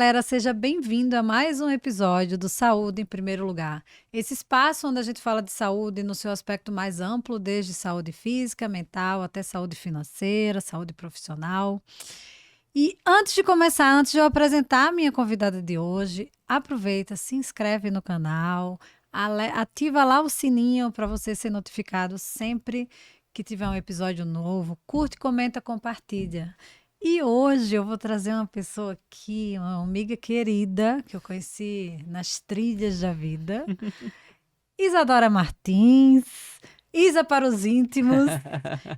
galera, seja bem-vindo a mais um episódio do Saúde em Primeiro Lugar. Esse espaço onde a gente fala de saúde no seu aspecto mais amplo, desde saúde física, mental, até saúde financeira, saúde profissional. E antes de começar, antes de eu apresentar a minha convidada de hoje, aproveita, se inscreve no canal, ativa lá o sininho para você ser notificado sempre que tiver um episódio novo. Curte, comenta, compartilha. E hoje eu vou trazer uma pessoa aqui, uma amiga querida, que eu conheci nas trilhas da vida. Isadora Martins, Isa para os íntimos.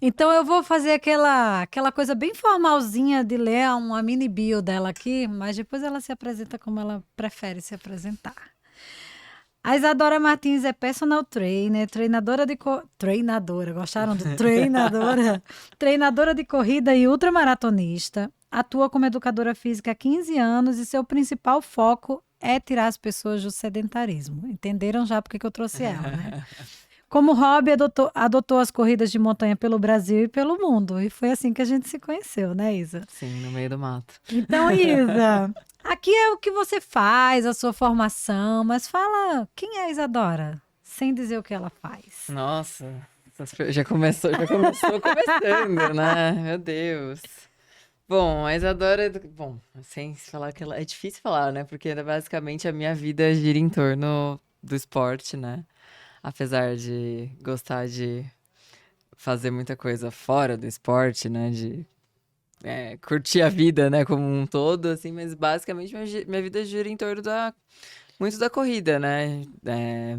Então eu vou fazer aquela coisa bem formalzinha de ler uma mini bio dela aqui, mas depois ela se apresenta como ela prefere se apresentar. A Isadora Martins é personal trainer, treinadora, gostaram do treinadora? Treinadora de corrida e ultramaratonista. Atua como educadora física há 15 anos e seu principal foco é tirar as pessoas do sedentarismo. Entenderam já porque que eu trouxe ela, né? Como hobby, adotou as corridas de montanha pelo Brasil e pelo mundo. E foi assim que a gente se conheceu, né, Isa? Sim, no meio do mato. Então, Isa, aqui é o que você faz, a sua formação, mas fala quem é a Isadora, sem dizer o que ela faz. Nossa, já começou começando, né? Meu Deus. Bom, a Isadora, bom, sem falar que ela é difícil falar, né? Porque basicamente a minha vida gira em torno do esporte, né? Apesar de gostar de fazer muita coisa fora do esporte, né? De curtir a vida, né, como um todo, assim, mas basicamente minha vida gira em torno muito da corrida, né?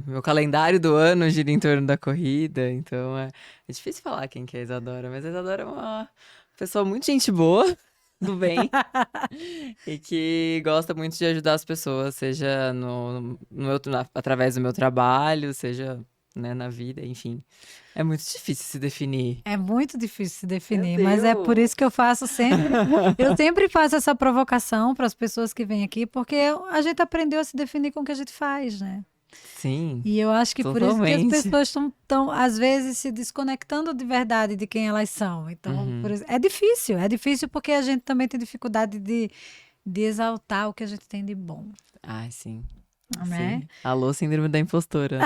Meu calendário do ano gira em torno da corrida, então é difícil falar quem que é a Isadora, mas a Isadora é uma pessoa muito gente boa, do bem, e que gosta muito de ajudar as pessoas, seja através do meu trabalho, seja, né, na vida, enfim. É muito difícil se definir. É muito difícil se Meu definir, mas é por Deus! isso que eu faço sempre. Eu sempre faço essa provocação para as pessoas que vêm aqui, porque a gente aprendeu a se definir com o que a gente faz, né? Sim, E eu acho que por isso que as totalmente. pessoas estão, às vezes, se desconectando de verdade de quem elas são. Então, Uhum. é difícil porque a gente também tem dificuldade de exaltar o que a gente tem de bom, Ai, sim. né? Sim. Alô, síndrome da impostora.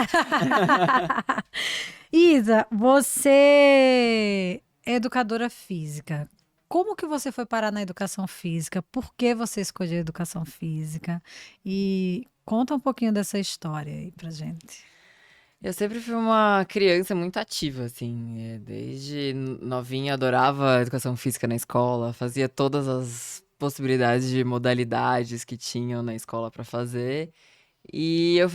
Isa, você é educadora física. Como que você foi parar na educação física? Por que você escolheu a educação física? E conta um pouquinho dessa história aí pra gente. Eu sempre fui uma criança muito ativa, assim. Desde novinha, adorava educação física na escola, fazia todas as possibilidades de modalidades que tinham na escola pra fazer. E eu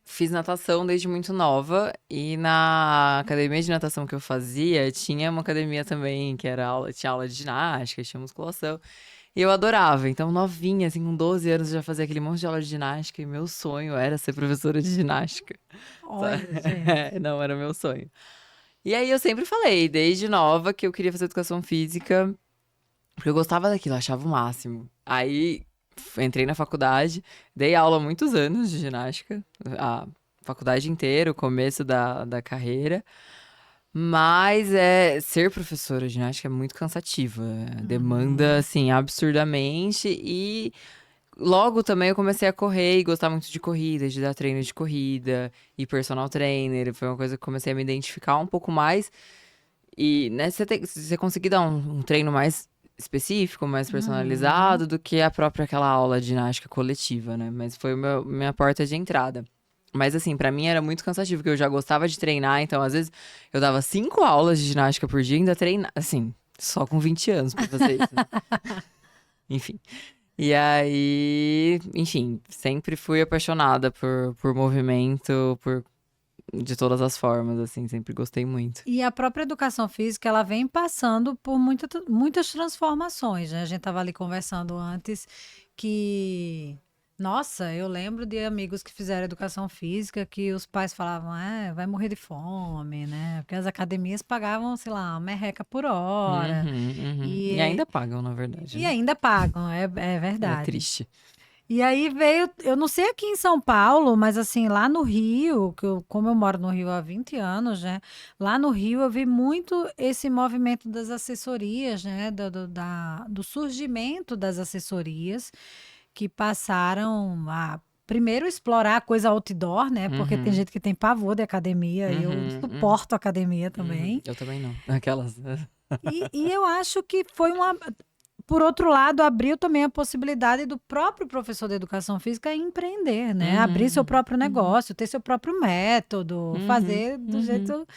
fiz natação desde muito nova. E na academia de natação que eu fazia, tinha uma academia também, que era tinha aula de ginástica, tinha musculação. E eu adorava. Então, novinha, assim, com 12 anos, eu já fazia aquele monte de aula de ginástica. E meu sonho era ser professora de ginástica. Sabe? Olha, gente. Não, era meu sonho. E aí eu sempre falei, desde nova, que eu queria fazer educação física, porque eu gostava daquilo, eu achava o máximo. Aí entrei na faculdade, dei aula há muitos anos de ginástica, a faculdade inteira, o começo da carreira. Mas ser professora de ginástica é muito cansativa. Demanda, Uhum. assim, absurdamente. E logo também eu comecei a correr e gostar muito de corrida, de dar treino de corrida e personal trainer. Foi uma coisa que eu comecei a me identificar um pouco mais. E, né, você conseguir dar um treino mais específico, mais Uhum. personalizado do que a própria aquela aula de ginástica coletiva, né? Mas foi minha porta de entrada. Mas assim, pra mim era muito cansativo, porque eu já gostava de treinar, então às vezes eu dava 5 aulas de ginástica por dia e ainda treinava, assim, só com 20 anos pra fazer isso, né? Enfim. E aí, enfim, sempre fui apaixonada por movimento, de todas as formas, assim, sempre gostei muito. E a própria educação física, ela vem passando por muitas transformações, né? A gente estava ali conversando antes que, nossa, eu lembro de amigos que fizeram educação física que os pais falavam, vai morrer de fome, né? Porque as academias pagavam, sei lá, uma merreca por hora. Uhum, uhum. E E, ainda pagam, na verdade, e né? ainda pagam, é É verdade. triste. E aí veio, eu não sei aqui em São Paulo, mas assim, lá no Rio, como eu moro no Rio há 20 anos, né? Lá no Rio eu vi muito esse movimento das assessorias, né? Do surgimento das assessorias, que passaram a primeiro explorar a coisa outdoor, né? Porque tem gente que tem pavor de academia, eu suporto academia também. Eu também não. Aquelas. E eu acho que foi por outro lado, abriu também a possibilidade do próprio professor de educação física empreender, né? Abrir seu próprio negócio, ter seu próprio método, fazer do jeito...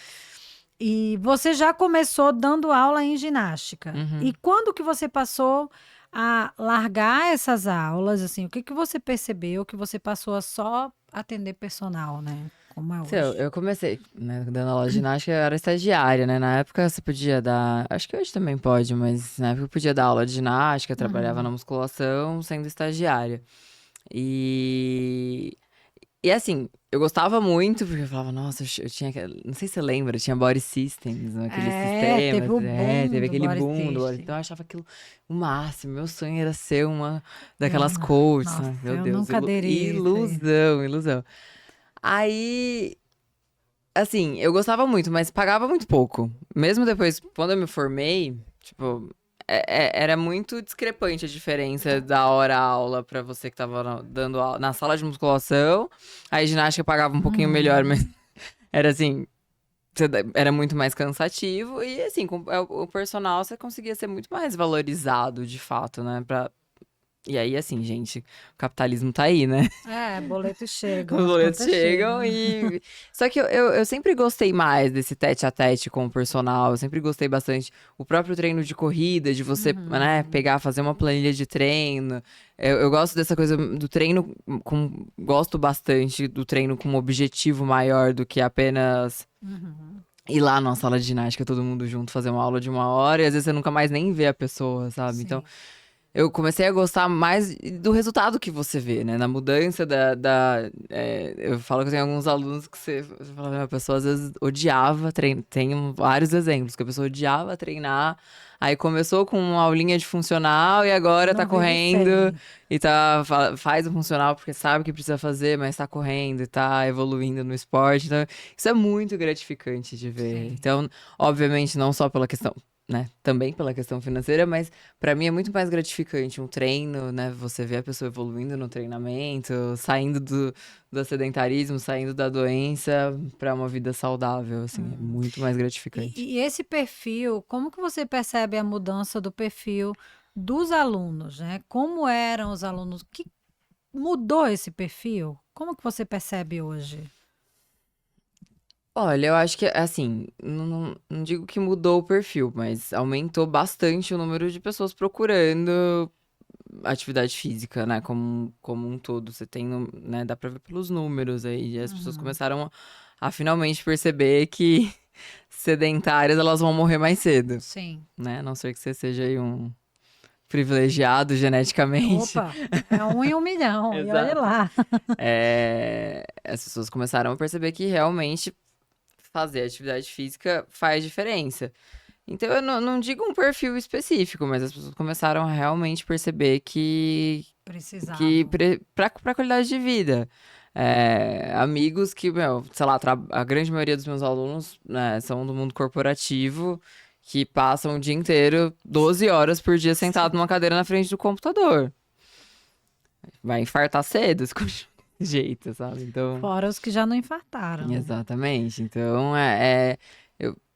E você já começou dando aula em ginástica. E quando que você passou a largar essas aulas, assim, o que você percebeu que você passou a só atender personal, né? Como é hoje? Eu comecei, né, dando aula de ginástica, eu era estagiária, né? Na época você podia dar, acho que hoje também pode, mas na época eu podia dar aula de ginástica, trabalhava na musculação, sendo estagiária. E assim, eu gostava muito, porque eu falava, nossa, eu tinha, não sei se você lembra, tinha Body Systems, aquele sistema, teve o boom teve do aquele Body boom do Body, System. então eu achava aquilo o máximo, meu sonho era ser uma daquelas coaches, Nossa, né? Meu eu Deus, nunca aderi a isso aí. ilusão. Aí, assim, eu gostava muito, mas pagava muito pouco. Mesmo depois, quando eu me formei, tipo, era muito discrepante a diferença da hora-aula pra você que tava dando aula na sala de musculação. Aí ginástica pagava um pouquinho melhor, mas era assim, era muito mais cansativo. E assim, com o personal você conseguia ser muito mais valorizado, de fato, né? E aí, assim, gente, o capitalismo tá aí, né? Boletos chegam, Os as boletos contas chegam chegam. e. Só que eu sempre gostei mais desse tete a tete com o personal. Eu sempre gostei bastante. O próprio treino de corrida, de você, né, pegar, fazer uma planilha de treino. Eu gosto dessa coisa do treino Gosto bastante do treino com um objetivo maior do que apenas. Ir lá numa sala de ginástica, todo mundo junto, fazer uma aula de 1 hora, e às vezes você nunca mais nem vê a pessoa, sabe? Então, Sim. eu comecei a gostar mais do resultado que você vê, né? Na mudança eu falo que eu tenho alguns alunos que você fala, a pessoa às vezes odiava treinar. Tem vários exemplos, que a pessoa odiava treinar. Aí começou com uma aulinha de funcional e agora tá Não vive correndo sem. e faz o funcional porque sabe o que precisa fazer, mas tá correndo e tá evoluindo no esporte. Então, isso é muito gratificante de ver. Sim. Então, obviamente, não só pela questão, né? Também pela questão financeira, mas pra mim é muito mais gratificante um treino, né? Você vê a pessoa evoluindo no treinamento, saindo do sedentarismo, saindo da doença pra uma vida saudável, assim, é muito mais gratificante. E esse perfil, como que você percebe a mudança do perfil dos alunos, né? Como eram os alunos? Que mudou esse perfil? Como que você percebe hoje? Olha, eu acho que, assim, não digo que mudou o perfil, mas aumentou bastante o número de pessoas procurando atividade física, né? Como um todo. Você tem, né? Dá pra ver pelos números aí. E as pessoas começaram a finalmente perceber que sedentárias elas vão morrer mais cedo, Sim. né? A não ser que você seja aí um privilegiado geneticamente. Opa, é 1 em 1 milhão, e olha Exato. lá. As pessoas começaram a perceber que realmente fazer atividade física faz diferença. Então, eu não digo um perfil específico, mas as pessoas começaram a realmente perceber que Precisavam. pra qualidade de vida. Amigos que, meu, sei lá, a grande maioria dos meus alunos, né, são do mundo corporativo, que passam o dia inteiro, 12 horas por dia, sentado numa cadeira na frente do computador. Vai infartar cedo, se continuar desse jeito, sabe? Então. Fora os que já não infartaram. Exatamente. Então,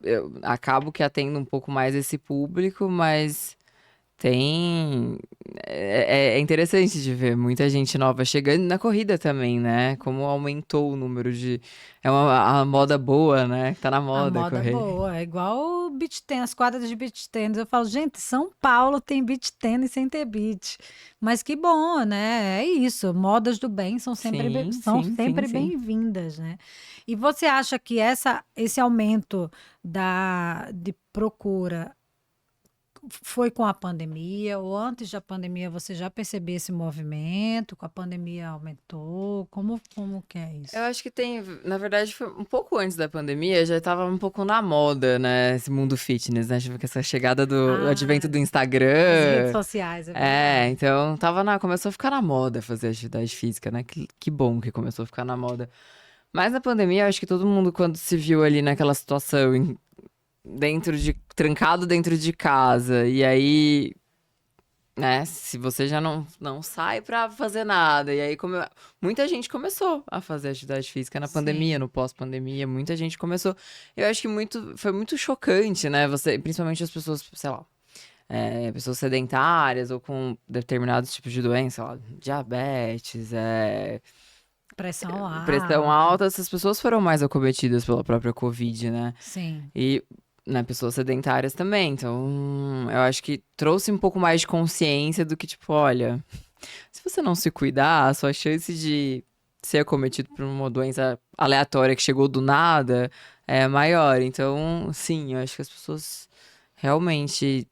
eu acabo que atendo um pouco mais esse público, mas tem. É interessante de ver muita gente nova chegando na corrida também, né? Como aumentou o número de. A moda boa, né? Tá na A moda moda correr. boa, é igual o beach tennis, as quadras de beach tennis. Eu falo, gente, São Paulo tem beach tennis sem ter beach. Mas que bom, né? É isso. Modas do bem são sempre, Sim, são sim, sim, sempre sim. bem-vindas, né? E você acha que esse aumento de procura foi com a pandemia, ou antes da pandemia você já percebia esse movimento? Com a pandemia aumentou? Como que é isso? Eu acho que tem, na verdade, foi um pouco antes da pandemia, já tava um pouco na moda, né? Esse mundo fitness, né? Tipo, com essa chegada do advento do As redes Instagram. sociais, é verdade. Então começou a ficar na moda fazer atividade física, né? Que bom que começou a ficar na moda. Mas na pandemia, eu acho que todo mundo, quando se viu ali naquela situação, trancado dentro de casa, e aí né, se você já não sai pra fazer nada, e aí muita gente começou a fazer atividade física na pandemia, Sim. no pós-pandemia, muita gente começou. Eu acho que foi muito chocante, né, principalmente as pessoas, sei lá, pessoas sedentárias ou com determinados tipos de doença, sei lá, diabetes, Pressão pressão alta. alta, essas pessoas foram mais acometidas pela própria Covid, né? Sim. E, né, pessoas sedentárias também. Então, eu acho que trouxe um pouco mais de consciência do que, tipo, olha, se você não se cuidar, a sua chance de ser acometido por uma doença aleatória que chegou do nada é maior. Então, sim, eu acho que as pessoas realmente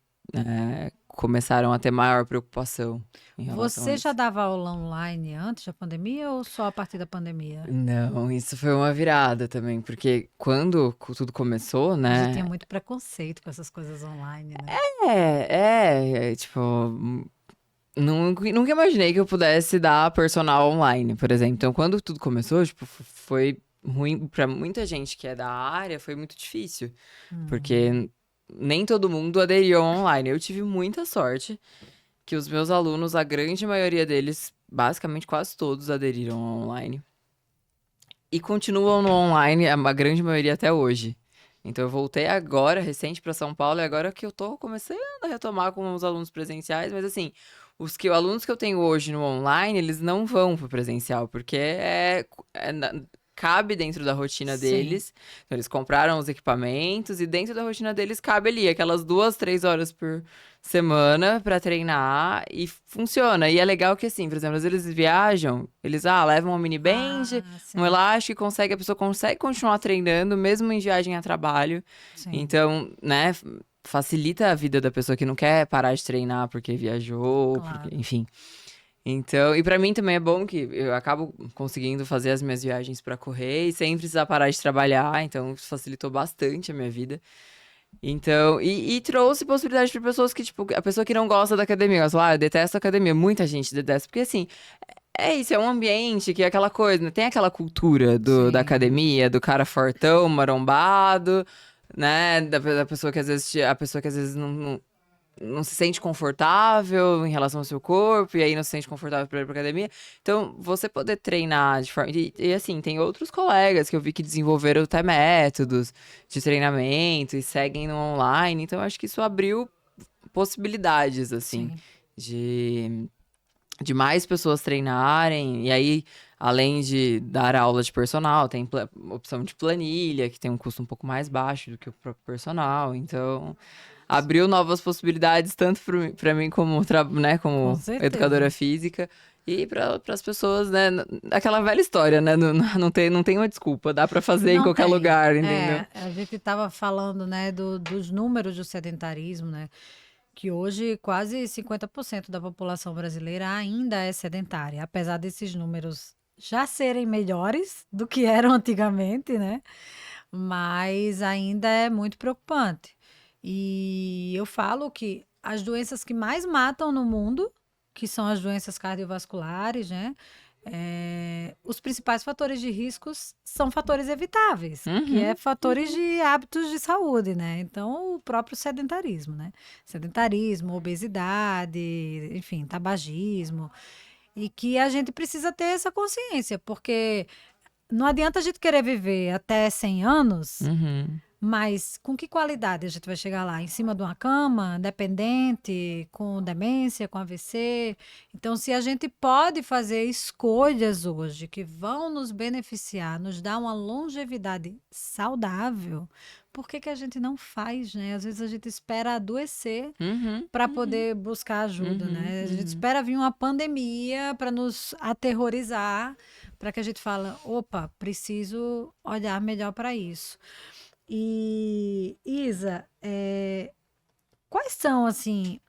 começaram a ter maior preocupação em relação a Você já isso. dava aula online antes da pandemia ou só a partir da pandemia? Não, isso foi uma virada também, porque quando tudo começou, A gente né? tinha muito preconceito com essas coisas online, né? Tipo, nunca imaginei que eu pudesse dar personal online, por exemplo. Então, quando tudo começou, tipo, foi ruim pra muita gente que é da área, foi muito difícil, porque nem todo mundo aderiu ao online. Eu tive muita sorte que os meus alunos, a grande maioria deles, basicamente quase todos aderiram ao online. E continuam no online, a grande maioria até hoje. Então eu voltei agora, recente, para São Paulo, e agora que eu tô começando a retomar com os alunos presenciais, mas assim, alunos que eu tenho hoje no online, eles não vão pro presencial, porque cabe dentro da rotina Sim. deles. Então, eles compraram os equipamentos e dentro da rotina deles cabe ali aquelas 2, 3 horas por semana pra treinar e funciona. E é legal que assim, por exemplo, às vezes eles viajam, eles levam uma mini band, Ah, um sim. elástico e a pessoa consegue continuar treinando mesmo em viagem a trabalho. Sim. Então, né, facilita a vida da pessoa que não quer parar de treinar porque viajou, porque, Claro. enfim. Então, e pra mim também é bom que eu acabo conseguindo fazer as minhas viagens pra correr e sem precisar parar de trabalhar, então isso facilitou bastante a minha vida. Então, e trouxe possibilidade para pessoas que, tipo, a pessoa que não gosta da academia, ela fala, eu detesto a academia. Muita gente detesta, porque assim, é isso, é um ambiente que é aquela coisa, né? Tem aquela cultura da Sim. academia, do cara fortão, marombado, né? Da pessoa que às vezes, a pessoa que às vezes não se sente confortável em relação ao seu corpo, e aí não se sente confortável para ir pra academia. Então, você poder treinar de forma. E, assim, tem outros colegas que eu vi que desenvolveram até métodos de treinamento e seguem no online. Então, eu acho que isso abriu possibilidades, assim, Sim. de, de mais pessoas treinarem. E aí, além de dar aula de personal, tem opção de planilha, que tem um custo um pouco mais baixo do que o próprio personal. Então abriu novas possibilidades, tanto para mim como, né, Com como educadora certeza. física, e para as pessoas, né, aquela velha história, né, não tem uma desculpa, dá para fazer em Não qualquer tem. lugar, entendeu? É, a gente estava falando, né, dos números do sedentarismo, né, que hoje quase 50% da população brasileira ainda é sedentária, apesar desses números já serem melhores do que eram antigamente, né, mas ainda é muito preocupante. E eu falo que as doenças que mais matam no mundo, que são as doenças cardiovasculares, né? Os principais fatores de riscos são fatores evitáveis, que é Uhum, fatores uhum. de hábitos de saúde, né? Então, o próprio sedentarismo, né? Sedentarismo, obesidade, enfim, tabagismo. E que a gente precisa ter essa consciência, porque não adianta a gente querer viver até 100 anos, Uhum. mas com que qualidade a gente vai chegar lá? Em cima de uma cama, dependente, com demência, com AVC? Então, se a gente pode fazer escolhas hoje que vão nos beneficiar, nos dar uma longevidade saudável, por que que a gente não faz, né? Às vezes a gente espera adoecer Uhum, para uhum, poder buscar ajuda, uhum, né? A gente uhum. espera vir uma pandemia para nos aterrorizar, para que a gente fala, opa, preciso olhar melhor para isso. E Isa, quais são assim,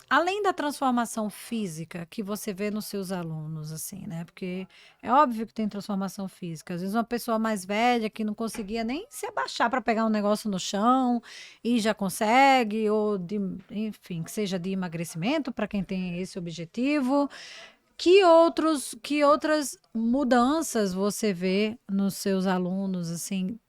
além da transformação física que você vê nos seus alunos, assim, né? Porque é óbvio que tem transformação física. Às vezes uma pessoa mais velha que não conseguia nem se abaixar para pegar um negócio no chão e já consegue, ou de, enfim, que seja de emagrecimento para quem tem esse objetivo. Que outras mudanças você vê nos seus alunos, assim,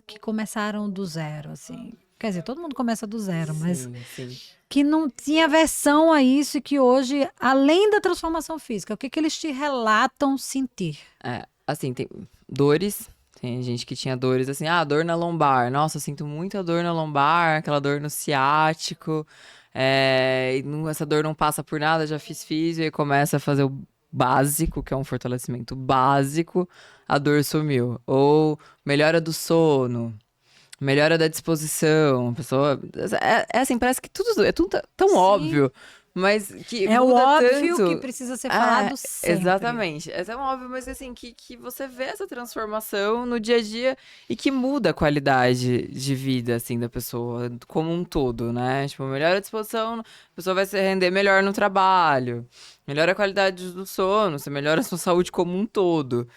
que começaram do zero, assim? Quer dizer, todo mundo começa do zero, mas Sim, sim. que não tinha aversão a isso e que hoje, além da transformação física, o que eles te relatam sentir? Assim, tem dores. Tem gente que tinha dores assim, dor na lombar. Nossa, eu sinto muita dor na lombar, aquela dor no ciático. Essa dor não passa por nada, já fiz físio e começa a fazer o básico, que é um fortalecimento básico, a dor sumiu. Ou melhora do sono. Melhora da disposição, a pessoa. Assim, parece que tudo é tudo tão Sim. óbvio, mas que É o muda óbvio tanto. que precisa ser falado sempre. Exatamente. É tão óbvio, mas assim, que você vê essa transformação no dia a dia e que muda a qualidade de vida, assim, da pessoa como um todo, né? Tipo, melhora a disposição, a pessoa vai se render melhor no trabalho, melhora a qualidade do sono, você melhora a sua saúde como um todo.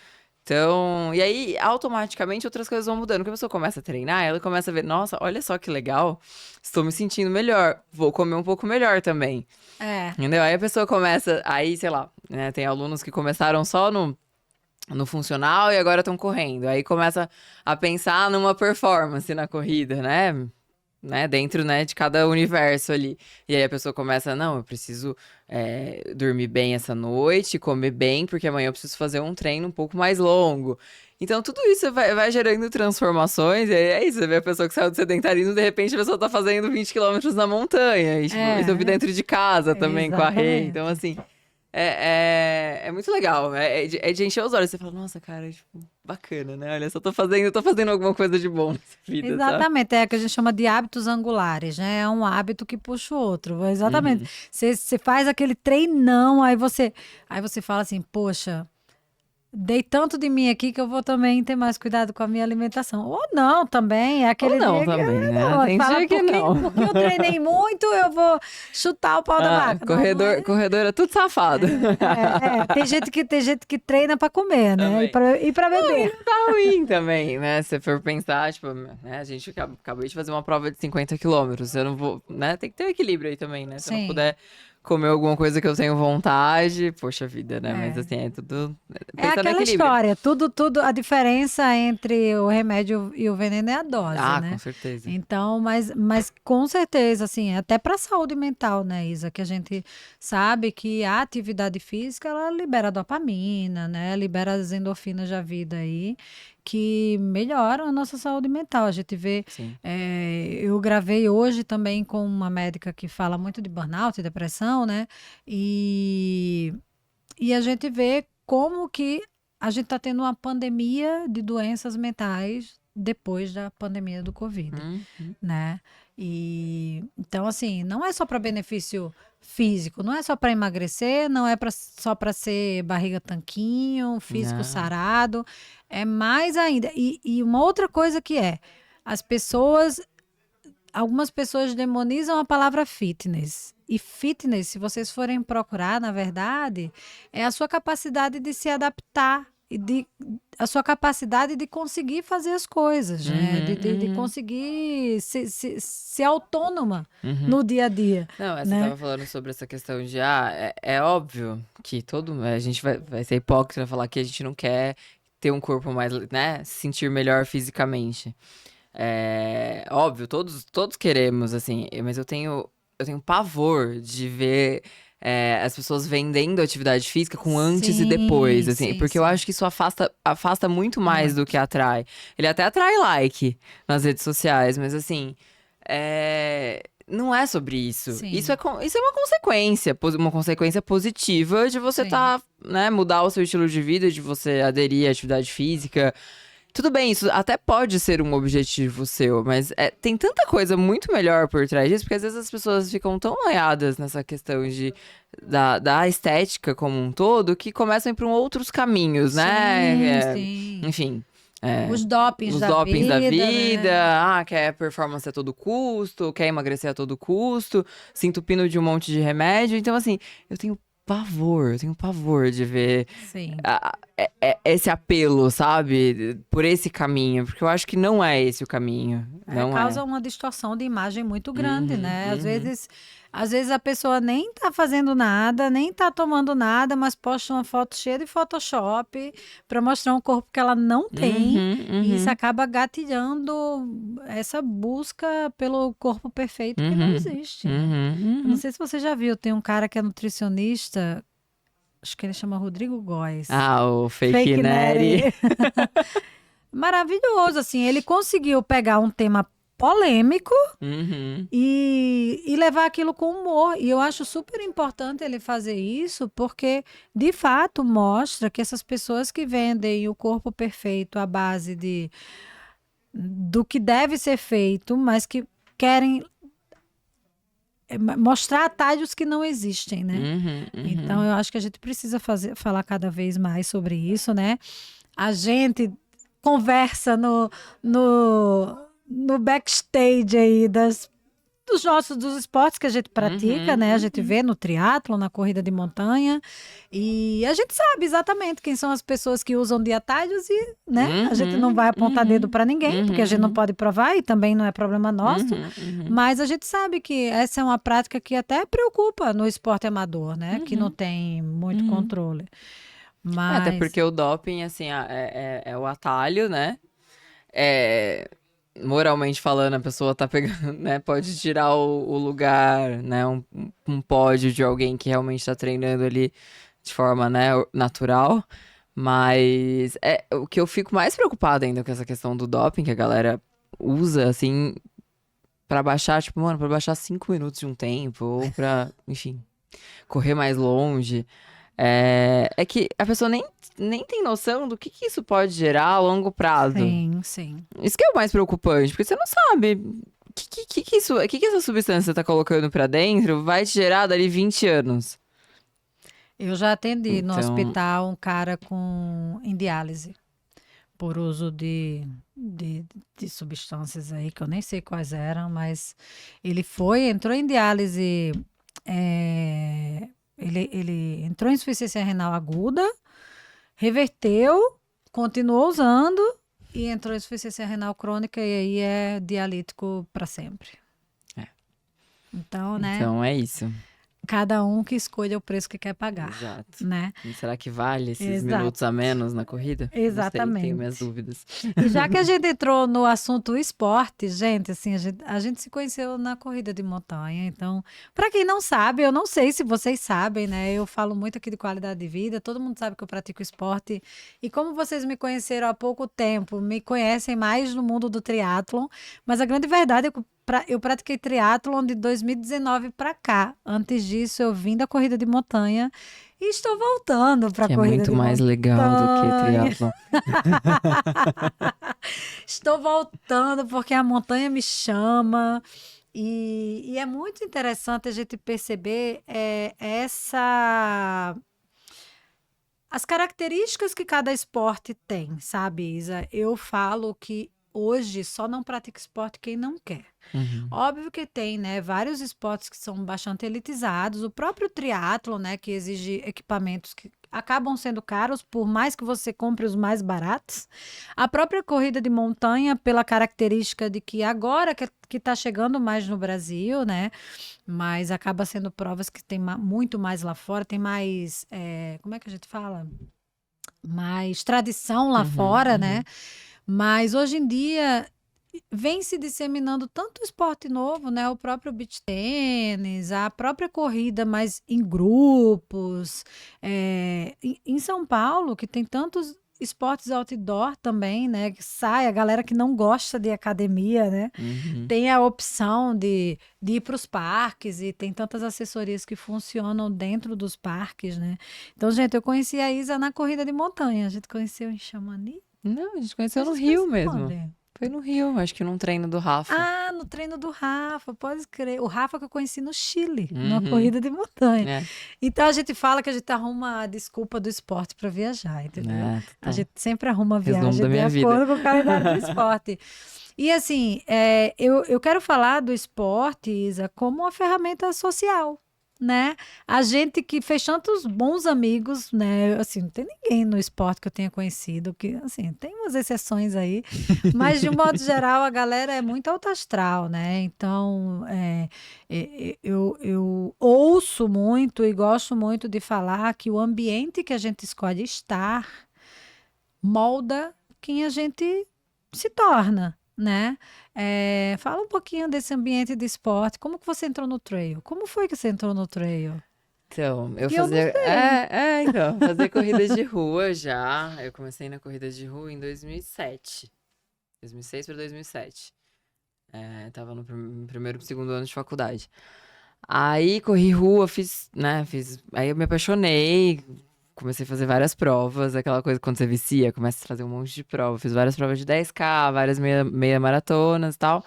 Então, e aí, automaticamente, outras coisas vão mudando. Quando a pessoa começa a treinar, ela começa a ver, nossa, olha só que legal, estou me sentindo melhor, vou comer um pouco melhor também. Entendeu? Aí a pessoa começa, aí, sei lá, né, tem alunos que começaram só no funcional e agora estão correndo. Aí começa a pensar numa performance na corrida, né, dentro, né, de cada universo ali. E aí a pessoa começa, não, eu preciso dormir bem essa noite, comer bem, porque amanhã eu preciso fazer um treino um pouco mais longo. Então tudo isso vai gerando transformações, e aí é isso, você vê a pessoa que saiu do sedentarismo, de repente a pessoa tá fazendo 20 quilômetros na montanha, e tipo, isso eu vi dentro de casa também, com a Rê. Exatamente. Então assim, é muito legal, é de encher os olhos, você fala, nossa, cara, tipo, bacana, né? Olha, só tô fazendo alguma coisa de bom nessa vida, sabe? Exatamente, é o que a gente chama de hábitos angulares, né? É um hábito que puxa o outro. Exatamente. Você faz aquele treinão, aí você fala assim, poxa, dei tanto de mim aqui que eu vou também ter mais cuidado com a minha alimentação. Ou não, também. É aquele Ou não dia que também, né? não, Tem fala, dia que não. porque eu treinei muito, eu vou chutar o pau da vaca. Não, Corredor é tudo safado. Tem gente que treina pra comer, né? E pra beber. Não tá ruim também, né? Se for pensar, tipo, né? A gente acabei de fazer uma prova de 50 quilômetros. Eu não vou, né? Tem que ter um equilíbrio aí também, né? Se eu não Sim. puder comer alguma coisa que eu tenho vontade, poxa vida, né? Mas assim, é tudo É pensando no aquela equilíbrio. história, tudo, a diferença entre o remédio e o veneno é a dose, né? Com certeza. Então, mas com certeza, assim, até para a saúde mental, né, Isa, que a gente sabe que a atividade física, ela libera dopamina, né, libera as endorfinas da vida aí, que melhoram a nossa saúde mental. A gente vê, Sim. eu gravei hoje também com uma médica que fala muito de burnout e depressão, né, e a gente vê como que a gente está tendo uma pandemia de doenças mentais depois da pandemia do Covid, né? E então, assim, não é só para benefício físico, não é só para emagrecer, não é só para ser barriga tanquinho, físico Não. sarado, é mais ainda. E uma outra coisa que algumas pessoas demonizam a palavra fitness. E fitness, se vocês forem procurar, na verdade, é a sua capacidade de se adaptar e a sua capacidade de conseguir fazer as coisas, né? De conseguir ser autônoma no dia a dia. Não, você né? tava falando sobre essa questão de, é óbvio que a gente vai ser hipócrita falar que a gente não quer ter um corpo mais, né, se sentir melhor fisicamente. É óbvio, todos queremos, assim, mas eu tenho pavor de ver as pessoas vendendo atividade física com antes e depois, assim, Sim, porque eu sim. acho que isso afasta muito mais do que atrai. Ele até atrai like nas redes sociais, mas assim, não é sobre isso. Sim. Isso é uma consequência positiva de você Sim. né, mudar o seu estilo de vida, de você aderir à atividade física. Tudo bem, isso até pode ser um objetivo seu, mas tem tanta coisa muito melhor por trás disso, porque às vezes as pessoas ficam tão noiadas nessa questão da estética como um todo, que começam a ir para outros caminhos, né? Sim. Enfim. Os dopings da vida, né? Quer performance a todo custo, quer emagrecer a todo custo, se entupindo de um monte de remédio. Então, assim, eu tenho pavor de ver esse apelo, sabe? Por esse caminho, porque eu acho que não é esse o caminho. Não causa uma distorção de imagem muito grande, né? Às vezes Às vezes a pessoa nem tá fazendo nada, nem tá tomando nada, mas posta uma foto cheia de Photoshop para mostrar um corpo que ela não tem. E isso acaba gatilhando essa busca pelo corpo perfeito que não existe, né? Eu não sei se você já viu, tem um cara que é nutricionista, acho que ele chama Rodrigo Góes. O Fake Nery. Maravilhoso, assim, ele conseguiu pegar um tema polêmico e levar aquilo com humor. E eu acho super importante ele fazer isso, porque de fato mostra que essas pessoas que vendem o corpo perfeito à base do que deve ser feito, mas que querem mostrar atalhos que não existem, né? Então eu acho que a gente precisa falar cada vez mais sobre isso, né? A gente conversa no backstage aí dos esportes que a gente pratica, né? A gente vê no triatlo, na corrida de montanha, e a gente sabe exatamente quem são as pessoas que usam de atalhos e, né? A gente não vai apontar dedo para ninguém, porque a gente não pode provar e também não é problema nosso, mas a gente sabe que essa é uma prática que até preocupa no esporte amador, né? Que não tem muito controle. Mas... Até porque o doping, assim, é o atalho, né? Moralmente falando, a pessoa tá pegando, né? Pode tirar o lugar, né? Um pódio de alguém que realmente tá treinando ali de forma, né, natural. Mas o que eu fico mais preocupada ainda com essa questão do doping, que a galera usa, assim, pra baixar, tipo, mano, pra baixar 5 minutos de um tempo, ou pra, enfim, correr mais longe. É que a pessoa nem tem noção do que isso pode gerar a longo prazo. Sim, sim. Isso que é o mais preocupante, porque você não sabe o que essa substância tá colocando pra dentro vai te gerar dali 20 anos. Eu já atendi no Então... hospital um cara em diálise por uso de substâncias aí, que eu nem sei quais eram, mas ele entrou em diálise... Ele entrou em insuficiência renal aguda, reverteu, continuou usando e entrou em insuficiência renal crônica e aí é dialítico para sempre. Então, né? Então é isso. Cada um que escolha o preço que quer pagar. Exato. Né? E será que vale esses minutos a menos na corrida? Exatamente. Não sei, tenho minhas dúvidas. E já que a gente entrou no assunto esporte, gente, assim, a gente se conheceu na corrida de montanha. Então, para quem não sabe, eu não sei se vocês sabem, né? Eu falo muito aqui de qualidade de vida, todo mundo sabe que eu pratico esporte. E como vocês me conheceram há pouco tempo, me conhecem mais no mundo do triatlon, mas a grande verdade é que eu pratiquei triatlon de 2019 para cá. Antes disso, eu vim da corrida de montanha e estou voltando para a corrida de montanha. É muito mais legal do que triatlon. Estou voltando porque a montanha me chama. E é muito interessante a gente perceber as características que cada esporte tem, sabe, Isa? Eu falo que hoje só não pratica esporte quem não quer. Óbvio que tem, né, vários esportes que são bastante elitizados, o próprio triatlo, né, que exige equipamentos que acabam sendo caros, por mais que você compre os mais baratos. A própria corrida de montanha, pela característica de que agora que está chegando mais no Brasil, né, mas acaba sendo provas que tem muito mais lá fora, tem mais, como é que a gente fala? Mais tradição lá fora, né? Mas hoje em dia vem se disseminando tanto esporte novo, né? O próprio beach tênis, a própria corrida, mas em grupos. Em São Paulo, que tem tantos esportes outdoor também, né? Que sai a galera que não gosta de academia, né? Tem a opção de ir para os parques e tem tantas assessorias que funcionam dentro dos parques, né? Então, gente, eu conheci a Isa na corrida de montanha. A gente conheceu em Chamonix? Não, a gente conheceu no Rio mesmo. Onde? Foi no Rio, acho que num treino do Rafa. Ah, no treino do Rafa, pode crer. O Rafa que eu conheci no Chile, numa corrida de montanha. Então a gente fala que a gente arruma a desculpa do esporte para viajar, entendeu? A gente sempre arruma a viagem de acordo com o calendário do esporte. E assim, eu quero falar do esporte, Isa, como uma ferramenta social. né? A gente que fez tantos bons amigos, né? Assim, não tem ninguém no esporte que eu tenha conhecido, que, assim, tem umas exceções aí, mas de um modo geral a galera é muito alto astral, né? Então, eu ouço muito e gosto muito de falar que o ambiente que a gente escolhe estar molda quem a gente se torna, né? Fala um pouquinho desse ambiente de esporte. Como que você entrou no trail? Como foi que você entrou no trail? Então, eu Que eu não fazia. sei. Então, fazia corridas de rua já. Eu comecei na corrida de rua em 2007. 2006 para 2007. Tava no primeiro e segundo ano de faculdade. Aí corri rua, fiz, né, aí eu me apaixonei, comecei a fazer várias provas, aquela coisa quando você vicia, começa a fazer um monte de prova. Fiz várias provas de 10K, várias meia maratonas e tal.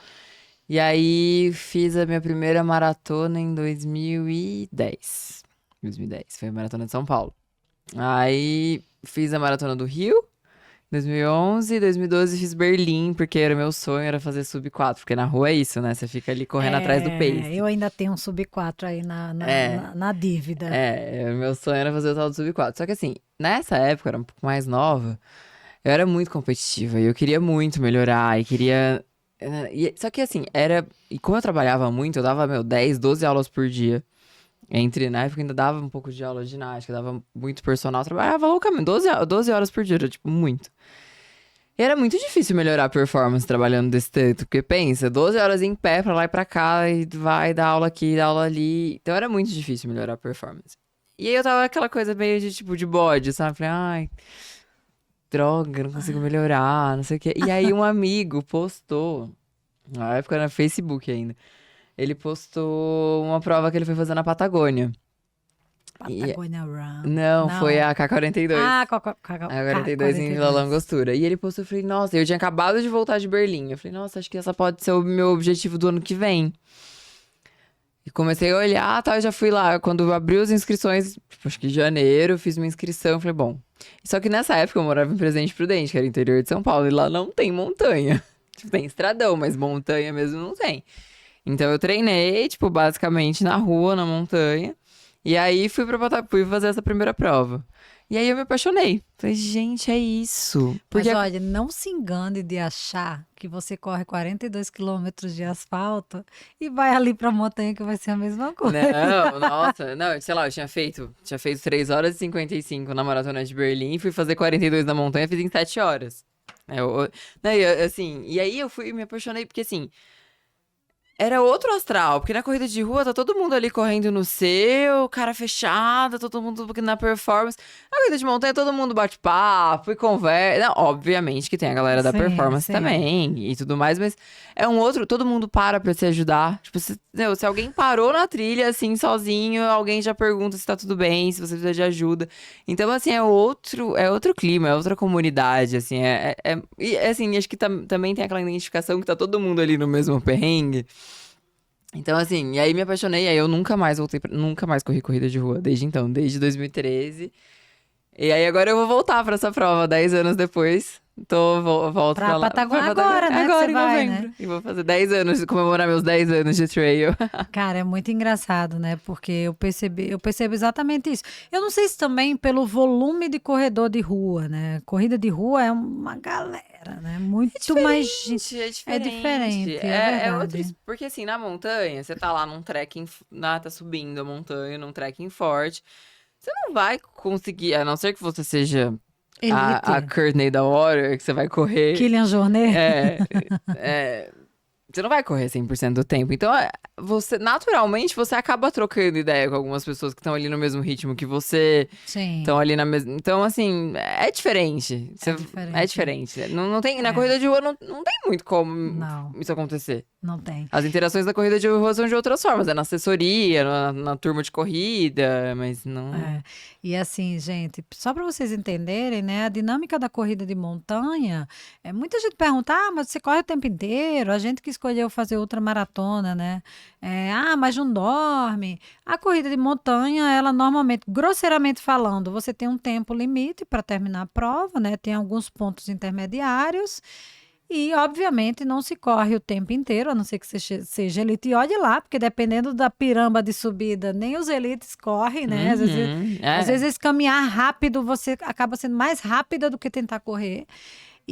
E aí fiz a minha primeira maratona em 2010. 2010, foi a maratona de São Paulo. Aí fiz a maratona do Rio, 2011, 2012 fiz Berlim, porque era meu sonho, era fazer sub 4, porque na rua é isso, né? Você fica ali correndo atrás do pace. Eu ainda tenho um sub 4 aí É, na dívida. meu sonho era fazer o tal do sub 4. Só que assim, nessa época, eu era um pouco mais nova, eu era muito competitiva e eu queria muito melhorar e queria. Só que assim, E como eu trabalhava muito, eu dava, 10, 12 aulas por dia. Na época ainda dava um pouco de aula de ginástica, dava muito personal, trabalhava loucamente, 12 horas por dia, era tipo muito. E era muito difícil melhorar a performance trabalhando desse tanto, porque pensa, 12 horas em pé pra lá e pra cá, e vai dar aula aqui, dar aula ali. Então era muito difícil melhorar a performance. E aí eu tava aquela coisa meio de tipo de bode, sabe? Falei, ai, droga, não consigo melhorar, não sei o quê. E aí um amigo postou, na época era Facebook ainda, ele postou uma prova que ele foi fazer na Patagônia. E, Patagonia Run. não, foi Não. a K42. Ah, A 42 em Vila 42. Langostura. E ele postou, eu falei, nossa, eu tinha acabado de voltar de Berlim. Eu falei, nossa, acho que essa pode ser o meu objetivo do ano que vem. E comecei a olhar, tá, eu já fui lá. Quando abriu as inscrições, tipo, acho que em janeiro, fiz minha inscrição. Falei, bom. Só que nessa época eu morava em Presidente Prudente, que era interior de São Paulo, e lá não tem montanha. Tipo, tem estradão, mas montanha mesmo não tem. Então eu treinei, tipo, basicamente na rua, na montanha. E aí fui fazer essa primeira prova. E aí eu me apaixonei. Falei, gente, é isso. Mas Porque olha, não se engane de achar que você corre 42 quilômetros de asfalto e vai ali para a montanha que vai ser a mesma coisa. não, nossa, não, sei lá, eu tinha feito 3 horas e 55 na maratona de Berlim, fui fazer 42 na montanha, fiz em 7 horas. Né, assim, e aí eu fui e me apaixonei porque assim, era outro astral, porque na corrida de rua tá todo mundo ali correndo no seu, cara fechada, todo mundo na performance. Na corrida de montanha todo mundo bate papo e conversa. Não, obviamente que tem a galera da Sim, performance sim. também e tudo mais, mas é um outro, todo mundo para pra se ajudar. Tipo, se alguém parou na trilha assim sozinho, alguém já pergunta se tá tudo bem, se você precisa de ajuda. Então assim, é outro clima, é outra comunidade, assim, e assim, acho que também tem aquela identificação que tá todo mundo ali no mesmo perrengue. Então, assim, e aí me apaixonei, aí eu nunca mais nunca mais corri corrida de rua, desde então, desde 2013. E aí agora eu vou voltar pra essa prova, 10 anos depois. Volto Para pra lá. Patagônia Pra Patagônia, agora, né? Que você agora em vai, né? novembro. E vou fazer 10 anos, comemorar meus 10 anos de trail. Cara, é muito engraçado, né? Porque eu percebo exatamente isso. Eu não sei se também pelo volume de corredor de rua, né? Corrida de rua é uma galera, né? Muito mais. É É diferente. diferente, é É outro. verdade. Porque assim, na montanha, você tá lá num trekking, tá subindo a montanha, num trekking forte. Você não vai conseguir, a não ser que você seja a Elite. Courtney da Water, que você vai correr. Kylian Jornet. É, você não vai correr 100% do tempo. Então, naturalmente, você acaba trocando ideia com algumas pessoas que estão ali no mesmo ritmo que você. Estão Sim, ali na mesma. Então, assim, é diferente. é É diferente. diferente. Não tem, na É, corrida de rua não tem muito como não, isso acontecer. não tem. As interações da corrida de rua são de outras formas. É na assessoria, na turma de corrida, mas não. É. E assim, gente, só para vocês entenderem, né, a dinâmica da corrida de montanha, muita gente pergunta, mas você corre o tempo inteiro? A gente que escolheu fazer outra maratona, né? Mas não dorme. A corrida de montanha, ela normalmente, grosseiramente falando, você tem um tempo limite para terminar a prova, né? Tem alguns pontos intermediários. E, obviamente, não se corre o tempo inteiro, a não ser que você seja elite. E olhe lá, porque dependendo da piramba de subida, nem os elites correm, né? Às vezes caminhar rápido, você acaba sendo mais rápida do que tentar correr.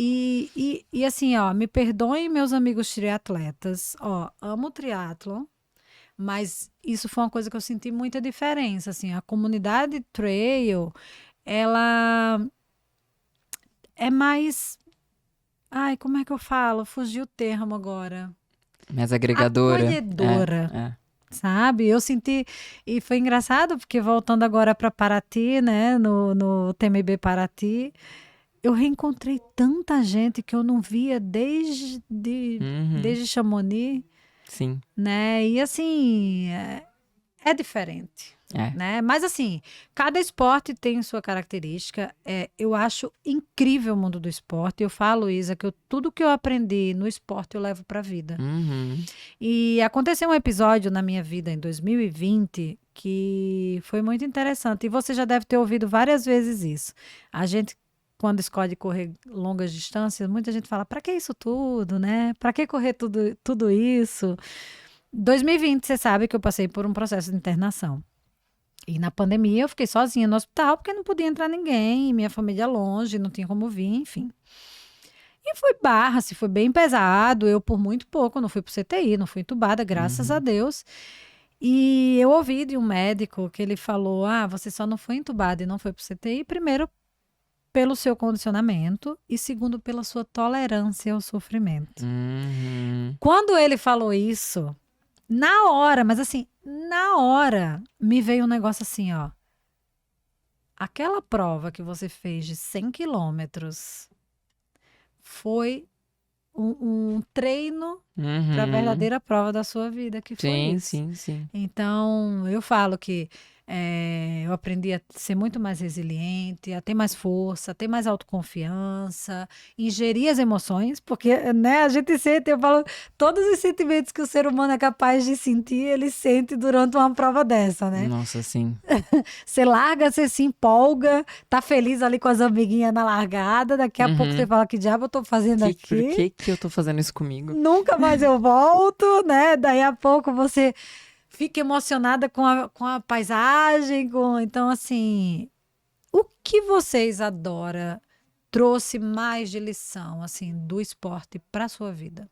E assim, ó, me perdoem meus amigos triatletas, ó, amo triatlon, mas isso foi uma coisa que eu senti muita diferença, assim, a comunidade trail, ela é mais, ai, como é que eu falo? Fugiu o termo agora. Mais agregadora. Acolhedora. Sabe? Eu senti, e foi engraçado, porque voltando agora para Paraty, né, no TMB Paraty, eu reencontrei tanta gente que eu não via desde Chamonix, Sim. né? E assim, é diferente, né? Mas assim, cada esporte tem sua característica. Eu acho incrível o mundo do esporte. Eu falo, Isa, que tudo que eu aprendi no esporte eu levo para a vida. E aconteceu um episódio na minha vida em 2020 que foi muito interessante. E você já deve ter ouvido várias vezes isso. A gente, quando escolhe correr longas distâncias, muita gente fala, para que isso tudo, né? Para que correr tudo isso? 2020, você sabe que eu passei por um processo de internação. E na pandemia eu fiquei sozinha no hospital, porque não podia entrar ninguém, minha família longe, não tinha como vir, enfim. E foi barra, assim, foi bem pesado. Eu, por muito pouco, não fui pro CTI, não fui entubada, graças a Deus. E eu ouvi de um médico que ele falou, você só não foi entubada e não foi pro CTI, primeiro, pelo seu condicionamento e segundo, pela sua tolerância ao sofrimento. Quando ele falou isso, na hora, mas assim, na hora, me veio um negócio assim, ó. Aquela prova que você fez de 100 quilômetros foi um treino para a verdadeira prova da sua vida, que foi isso. Sim. Então, eu falo que eu aprendi a ser muito mais resiliente, a ter mais força, a ter mais autoconfiança, ingerir as emoções, porque, né, a gente sente, eu falo, todos os sentimentos que o ser humano é capaz de sentir, ele sente durante uma prova dessa, né? Nossa, sim. Você larga, você se empolga, tá feliz ali com as amiguinhas na largada, daqui a pouco você fala, que diabo eu tô fazendo aqui? Por que eu tô fazendo isso comigo? Nunca mais eu volto, né? Daí a pouco você fica emocionada com a paisagem, então assim, o que vocês adoram trouxe mais de lição, assim, do esporte para sua vida?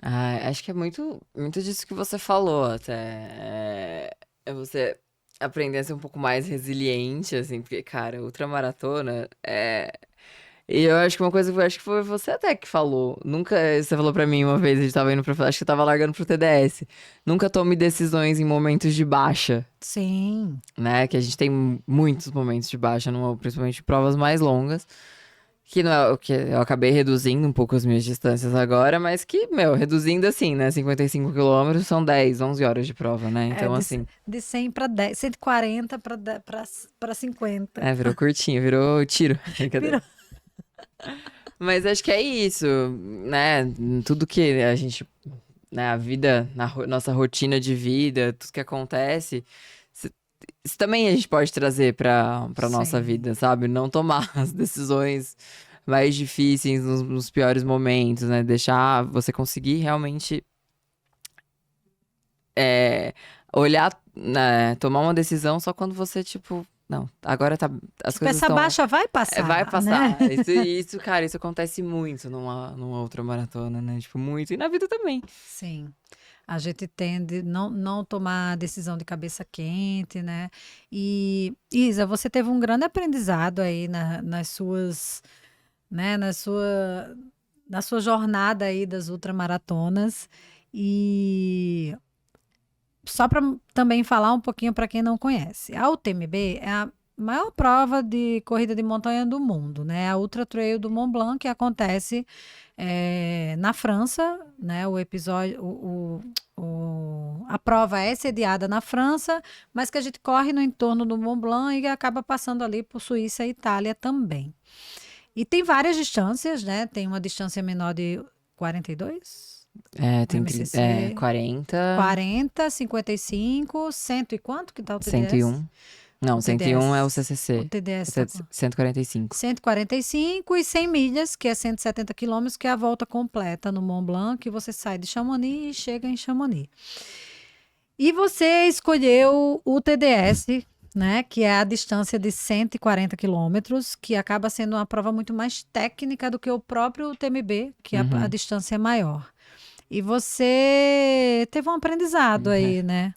Acho que é muito disso que você falou, até. É você aprender a ser um pouco mais resiliente, assim, porque, cara, ultramaratona E eu acho que uma coisa que acho que foi você até que falou. Nunca. Você falou pra mim uma vez, a gente tava indo pra. Acho que eu tava largando pro TDS. Nunca tome decisões em momentos de baixa, Sim. né? Que a gente tem muitos momentos de baixa, principalmente provas mais longas. Que não é o que eu acabei reduzindo um pouco as minhas distâncias agora, mas que, reduzindo assim, né? 55 quilômetros são 10, 11 horas de prova, né? Então, assim. De 100 para 10, 140 para 50. Virou curtinho, virou tiro. Brincadeira. Mas acho que é isso, né? Tudo que a gente, né, a vida, nossa rotina de vida, tudo que acontece, isso também a gente pode trazer pra nossa vida, sabe? Não tomar as decisões mais difíceis nos piores momentos, né? Deixar você conseguir realmente olhar, né, tomar uma decisão só quando você, tipo, não, agora tá. As coisas essa baixa vai passar. Vai passar. Né? Isso, cara, isso acontece muito numa outra maratona, né? Tipo, muito. E na vida também. Sim. A gente tende a não tomar decisão de cabeça quente, né? E, Isa, você teve um grande aprendizado aí nas suas, né? Na sua jornada aí das ultramaratonas. E só para também falar um pouquinho para quem não conhece, a UTMB é a maior prova de corrida de montanha do mundo, né? A Ultra Trail do Mont Blanc, que acontece na França, né? O episódio, a prova é sediada na França, mas que a gente corre no entorno do Mont Blanc e acaba passando ali por Suíça e Itália também. E tem várias distâncias, né? Tem uma distância menor de 42? Tem 40. 40, 55, 100 e quanto que tá o TDS? 101. Não, O 101 é o TDS. O CCC. TDS tá com 145. 145 e 100 milhas, que é 170 quilômetros, que é a volta completa no Mont Blanc, que você sai de Chamonix e chega em Chamonix. E você escolheu o TDS, né, que é a distância de 140 quilômetros, que acaba sendo uma prova muito mais técnica do que o próprio TMB, que a distância é maior. E você teve um aprendizado aí, né?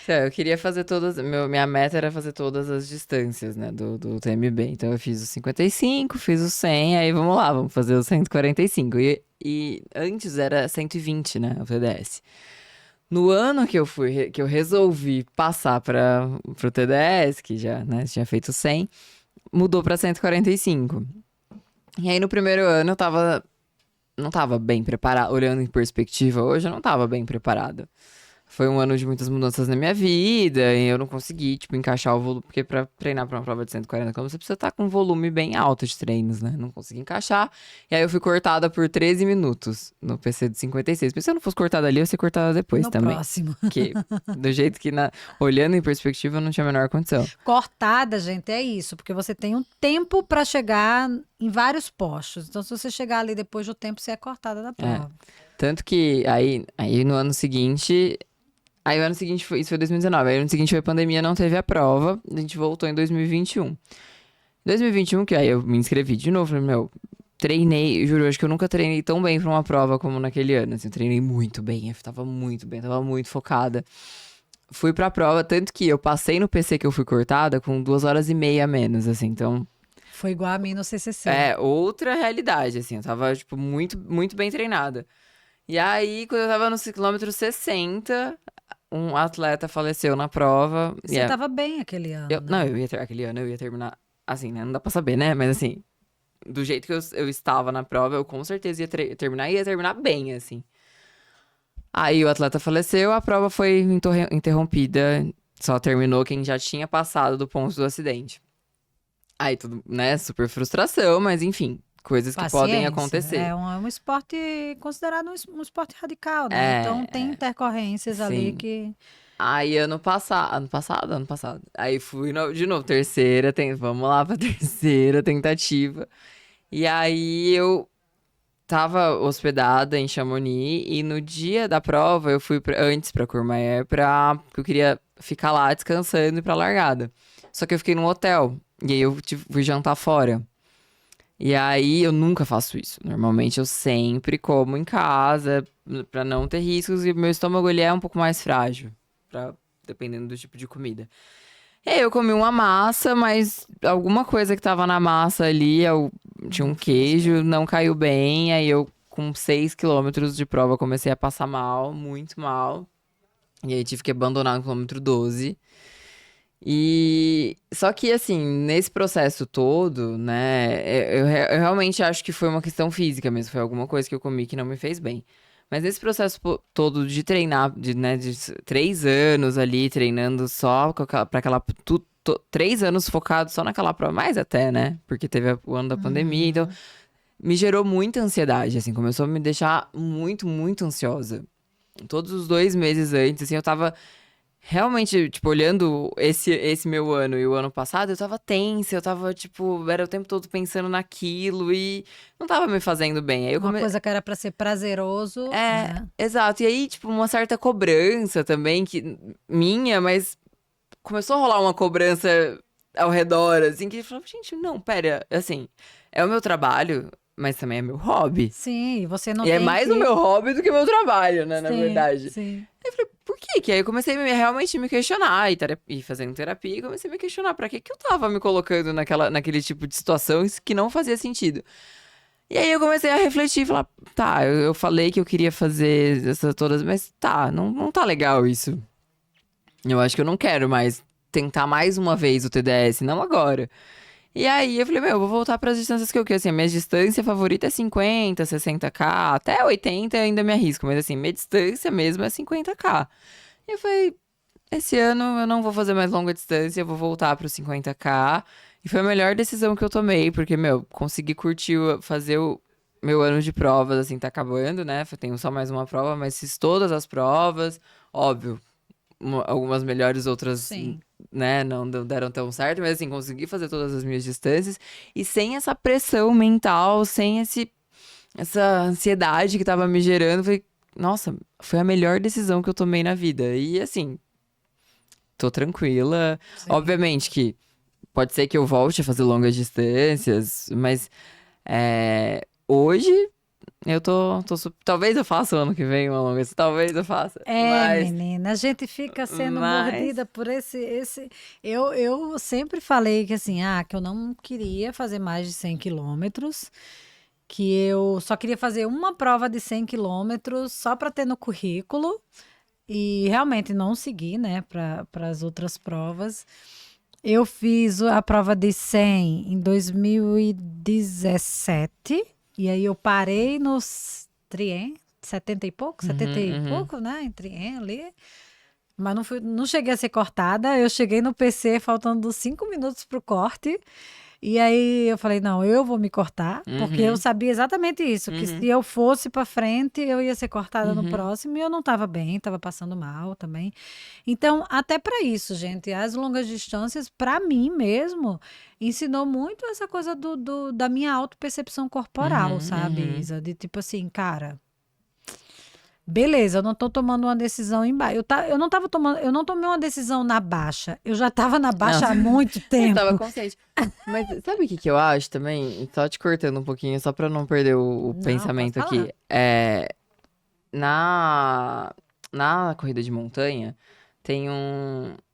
Então, eu queria fazer minha meta era fazer todas as distâncias, né, do TMB. Então, eu fiz o 55, fiz o 100, aí vamos lá, vamos fazer o 145. E antes era 120, né, o TDS. No ano que eu resolvi passar pro TDS, que já, né, tinha feito 100, mudou pra 145. E aí, no primeiro ano, não tava bem preparado. Olhando em perspectiva hoje, eu não tava bem preparado. Foi um ano de muitas mudanças na minha vida e eu não consegui, tipo, encaixar o volume. Porque pra treinar pra uma prova de 140 km, você precisa estar com um volume bem alto de treinos, né? Não consegui encaixar. E aí eu fui cortada por 13 minutos no PC de 56. Porque se eu não fosse cortada ali, eu ia ser cortada depois No também. próximo. Porque do jeito que, olhando em perspectiva, eu não tinha a menor condição. Cortada, gente, é isso, porque você tem um tempo para chegar em vários postos. Então, se você chegar ali depois do tempo, você é cortada da prova. Tanto que aí no ano seguinte. Aí o ano seguinte isso foi 2019. Aí o ano seguinte foi pandemia, não teve a prova. A gente voltou em 2021. Em 2021, que aí eu me inscrevi de novo. Falei, meu, treinei, juro, acho que eu nunca treinei tão bem pra uma prova como naquele ano. Assim, eu treinei muito bem, eu tava muito bem, tava muito focada. Fui pra prova, tanto que eu passei no PC que eu fui cortada com 2 horas e meia a menos, assim. Então, Foi igual a mim no CCC. é outra realidade, assim. Eu tava, tipo, muito, muito bem treinada. E aí, quando eu tava no quilômetro 60, um atleta faleceu na prova. Você estava bem aquele ano, né? Não, aquele ano eu ia terminar, assim, né? Não dá pra saber, né? Mas assim, do jeito que eu estava na prova, eu com certeza ia terminar e ia terminar bem, assim. Aí o atleta faleceu, a prova foi interrompida, só terminou quem já tinha passado do ponto do acidente. Aí tudo, né? Super frustração, mas enfim, coisas que podem acontecer. É um esporte considerado um esporte radical, né? Então tem intercorrências ali sim. que. Aí ano passado. Aí fui de novo, vamos lá pra terceira tentativa. E aí eu tava hospedada em Chamonix e no dia da prova eu fui antes pra Courmayeur porque eu queria ficar lá descansando e ir pra largada. Só que eu fiquei num hotel e aí eu fui jantar fora. E aí eu nunca faço isso. Normalmente eu sempre como em casa pra não ter riscos e meu estômago ele é um pouco mais frágil, dependendo do tipo de comida. E aí eu comi uma massa, mas alguma coisa que tava na massa ali, tinha um queijo, não caiu bem. Aí eu, com 6 quilômetros de prova, comecei a passar mal, muito mal. E aí tive que abandonar no quilômetro 12. E só que assim, nesse processo todo, né, eu realmente acho que foi uma questão física mesmo, foi alguma coisa que eu comi que não me fez bem. Mas nesse processo todo de treinar, de 3 anos ali treinando só para aquela 3 anos focado só naquela prova, mais até, né? Porque teve o ano da pandemia, então me gerou muita ansiedade, assim, começou a me deixar muito, muito ansiosa. Todos os 2 meses antes, assim, eu tava realmente, tipo, olhando esse meu ano e o ano passado, eu tava tensa, eu tava, tipo, era o tempo todo pensando naquilo e não tava me fazendo bem. Aí Uma coisa que era pra ser prazeroso, É, né? exato. E aí, tipo, uma certa cobrança também, minha, mas começou a rolar uma cobrança ao redor, assim, que eu falava, gente, não, pera, assim, é o meu trabalho, mas também é meu hobby. Sim, e você não E é tem mais que. o meu hobby do que o meu trabalho, né, na Sim, verdade. sim. Aí eu falei, por quê? Que aí eu comecei realmente me questionar, e fazendo terapia, e comecei a me questionar, pra que eu tava me colocando naquele tipo de situação que não fazia sentido. E aí eu comecei a refletir e falar, tá, eu falei que eu queria fazer essas todas, mas tá, não tá legal isso. Eu acho que eu não quero mais tentar mais uma vez o TDS, não agora. E aí eu falei, meu, eu vou voltar pras distâncias que eu quero. Assim, a minha distância favorita é 50, 60K, até 80 eu ainda me arrisco, mas assim, minha distância mesmo é 50K. E eu falei, esse ano eu não vou fazer mais longa distância, eu vou voltar pro 50K. E foi a melhor decisão que eu tomei, porque, meu, consegui curtir, fazer o meu ano de provas, assim, tá acabando, né? Eu tenho só mais uma prova, mas fiz todas as provas, óbvio, algumas melhores, outras Sim. né, não deram tão certo, mas assim, consegui fazer todas as minhas distâncias e sem essa pressão mental, sem essa ansiedade que tava me gerando, foi, nossa, foi a melhor decisão que eu tomei na vida. E assim, tô tranquila. Sim. Obviamente que pode ser que eu volte a fazer longas distâncias, mas hoje eu talvez eu faça o ano que vem uma longa distância, talvez eu faça, É, menina, a gente fica sendo mas mordida por esse. Eu sempre falei que assim, que eu não queria fazer mais de 100 quilômetros, que eu só queria fazer uma prova de 100 quilômetros só para ter no currículo e realmente não seguir, né, para as outras provas. Eu fiz a prova de 100 em 2017 e aí eu parei nos Trien, 70 e pouco, 70 uhum, e uhum. pouco, né, em Trien ali. Mas não cheguei a ser cortada, eu cheguei no PC faltando 5 minutos pro corte. E aí eu falei, não, eu vou me cortar, porque eu Uhum, sabia exatamente isso, que se uhum, eu fosse para frente, eu ia ser cortada no uhum, próximo e eu não estava bem, estava passando mal também. Então, até para isso, gente, as longas distâncias, para mim mesmo, ensinou muito essa coisa da minha autopercepção corporal, uhum, sabe, uhum. Isa? De tipo assim, cara, beleza, eu não tô tomando uma decisão em baixa. Eu não tava tomando, eu não tomei uma decisão na baixa. Eu já tava na Não, baixa há muito eu tava tempo. consciente. Mas sabe o que que eu acho também? Só te cortando um pouquinho, só pra não perder o Não, pode pensamento falar. aqui. Na, na corrida de montanha,